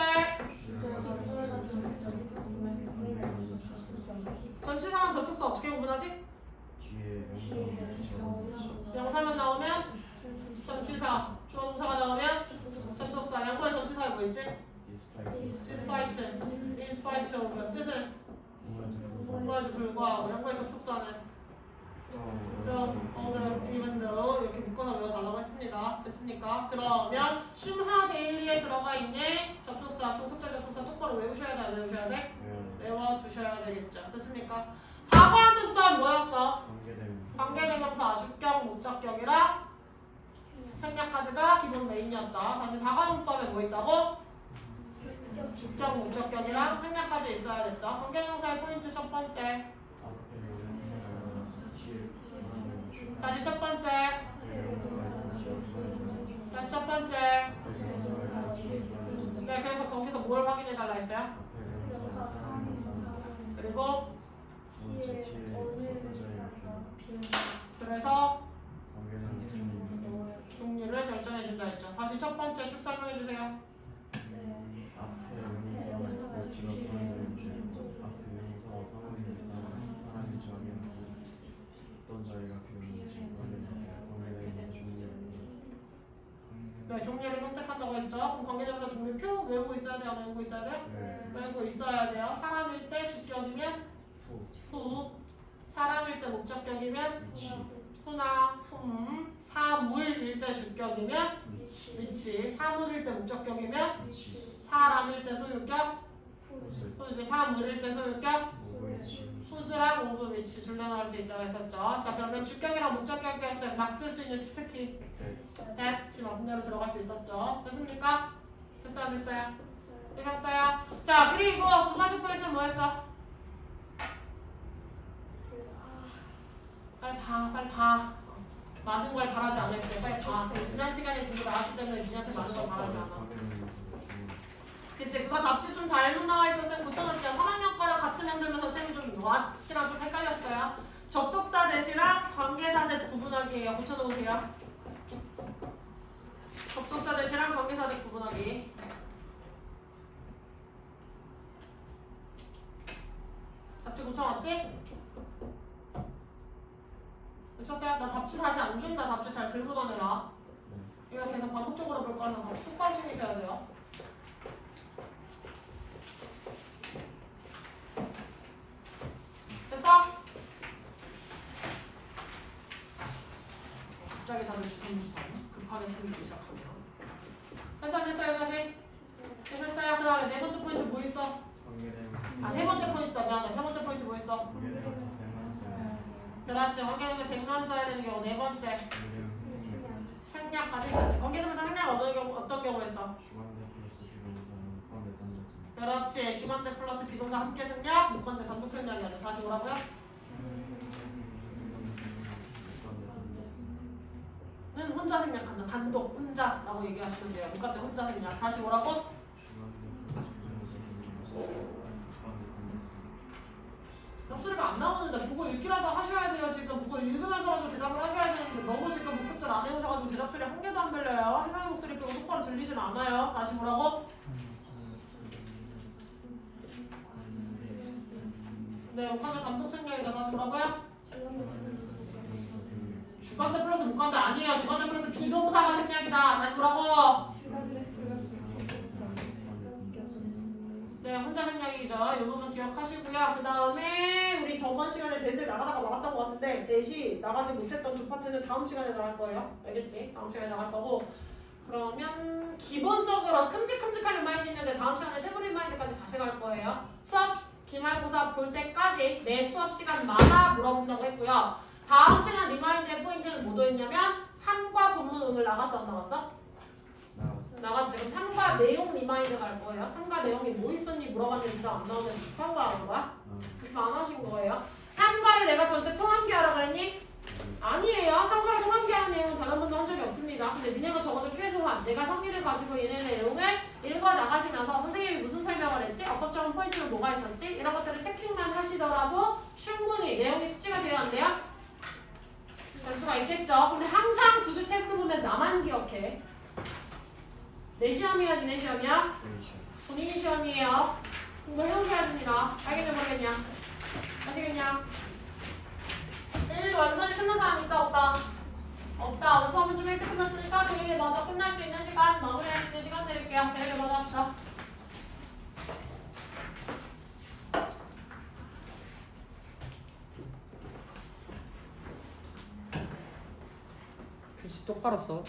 전치사랑 접속사 어떻게 구분하지? 명사만 나오면 전치사, 주어 동사가 나오면 접속사. 양보의 전치사에 뭐 있지? despite, in spite of 뜻은 뭐에도 불구하고 양보의 접속사는 even though 이렇게 묶어서 외워달라고 했습니다. 됐습니까? 그러면 심화 데일리에 들어가 있는 접속사, 종속적 접속사 똑바로 외우셔야 돼, 안 외우셔야 돼? 외워주셔야 되겠죠. 됐습니까? 4번 문법 뭐였어? 관계대명사, 주격, 목적격이랑 생략까지가 기본 메인이었다. 다시 4번 문법에 뭐 있다고? 주격, 목적격이랑 생략까지 있어야 됐죠. 관계대명사의 포인트 첫 번째. 다시 첫 번째. 다시 첫 번째. 네, 그래서 거기서 뭘 확인해 달라 했어요? 그리고 그래서 종류를 결정해 준다 했죠. 다시 첫 번째 쭉 설명해 주세요. 네, 종류를 선택한다고 했죠. 그럼 관계대명사 종류표 외우고 있어야 돼요? 안 외우고 있어야 돼요? 외우고 있어야 돼요. 사람일 때 주격이면 후, 사람일 때 목적격이면 후나 사물일 때 주격이면 위치, 사물일 때 목적격이면 사람일 때 소유격 후지, 사물일 때 소유격 후즈랑 오브 위치 둘 다 나올 수 있다고 했었죠. 자, 그러면 주격이랑 목적격 했을 때 막 쓸 수 있는 특히 that 지금 앞문으로 들어갈 수 있었죠. 됐습니까? 됐어요? 안 됐어요? 되셨어요? 자, 그리고 두 번째 포인트는 뭐였어? 빨리 봐. 많은 걸 바라지 않을 때 빨리 봐. 지난 시간에 지금 나왔기 때문에 니한테 많은 걸 바라지 않아. 그치? 그거 답지 좀 잘못 나와 있어서 쌤 고쳐놓을게요. 3학년 거랑 같이 만들면서 쌤이 좀 왓이랑 좀 헷갈렸어요. 접속사 대시랑 관계사 대 구분하기예요. 고쳐놓으세요. 접속사 대시랑 관계사 대 구분하기. 답지 고쳐놨지? 고쳤어요? 나 답지 다시 안 준다. 답지 잘 들고 다녀라. 이거 계속 반복적으로 볼 거라서 답지 똑바로 신입해야 돼요. 됐어? 갑자기 다들 주섬주섬 급하게 생기기 시작하면 됐어 안 됐어 여기까지? 됐어요? 그 다음에 네 번째 포인트 뭐 있어? 세 번째 포인트다. 미안해. 세 번째 포인트 뭐 있어? 그렇지. 관계대명사 100만 써야 되는 경우 네 번째 생략 생략까지 있었지. 관계대명사 생략 어떤 경우였어? 주관대 플러스 비동사 무관대 단독성. 그렇지. 주관대 플러스 비동사 함께 생략, 무관대 단독 생략이었죠. 다시 뭐라고요? 는 혼자 생략한다. 단독, 혼자라고 얘기하시면 돼요. 무관대 혼자 생략. 다시 뭐라고? 목소리가 안 나오는데 보고 읽기라도 하셔야 돼요. 지금 보고 읽으면서라도 대답을 하셔야 되는데 너무 지금 목습들 안 해오셔가지고 대답 소리 한 개도 안 들려요. 세상의 목소리 빼고 똑바로 들리진 않아요. 다시 뭐라고? 네, 무관대 단독 생략이다. 다시 뭐라고요? 주관대 플러스 무관대 아니에요. 주관대 플러스 비동사가 생략이다. 다시 뭐라고? 네, 혼자 생략이죠. 이 부분 기억하시고요. 그 다음에 우리 저번 시간에 대시에 나가다가 말았던 것 같은데 대시 나가지 못했던 주 파트는 다음 시간에 나갈 거예요. 알겠지? 다음 시간에 나갈 거고 그러면 기본적으로 큼직큼직한 리마인드 있는데 다음 시간에 세부 리마인드까지 다시 갈 거예요. 수업 기말고사 볼 때까지 내 수업 시간마다 물어본다고 했고요. 다음 시간 리마인드의 포인트는 뭐도 있냐면 3과 본문 오늘 나갔어 안 나갔어? 나갔지. 그럼 3과 내용 리마인드 갈 거예요. 3과 내용이 뭐 있었니 물어봤는데 진짜 안 나오면 비슷한 거 하는 거야? 비슷 안 하신 거예요. 3과를 내가 전체 통합기 하라고 했니? 아니에요. 3과를 통합기 하는 내용은 단 한 번도 한 적이 없습니다. 근데 니네가 적어도 최소한 내가 성의를 가지고 얘네 내용을 읽어 나가시면서 선생님이 무슨 설명을 했지? 어법적인 포인트는 뭐가 있었지? 이런 것들을 체킹만 하시더라도 충분히 내용이 숙지가 되어야 안 돼요? 될 수가 있겠죠. 근데 항상 구두 테스트 보면 나만 기억해. 내 시험이야, 니네 시험이야? 본인이 시험이에요. 공부해오셔야 됩니다. 알겠냐, 모르겠냐? 아시겠냐? 내일 완전히 끝난 사람 있다, 없다? 없다. 오늘 수업은 좀 일찍 끝났으니까 내일 마저 끝날 수 있는 시간, 마무리할 수 있는 시간 드릴게요. 내일 마저 합시다. 글씨 똑바로 써.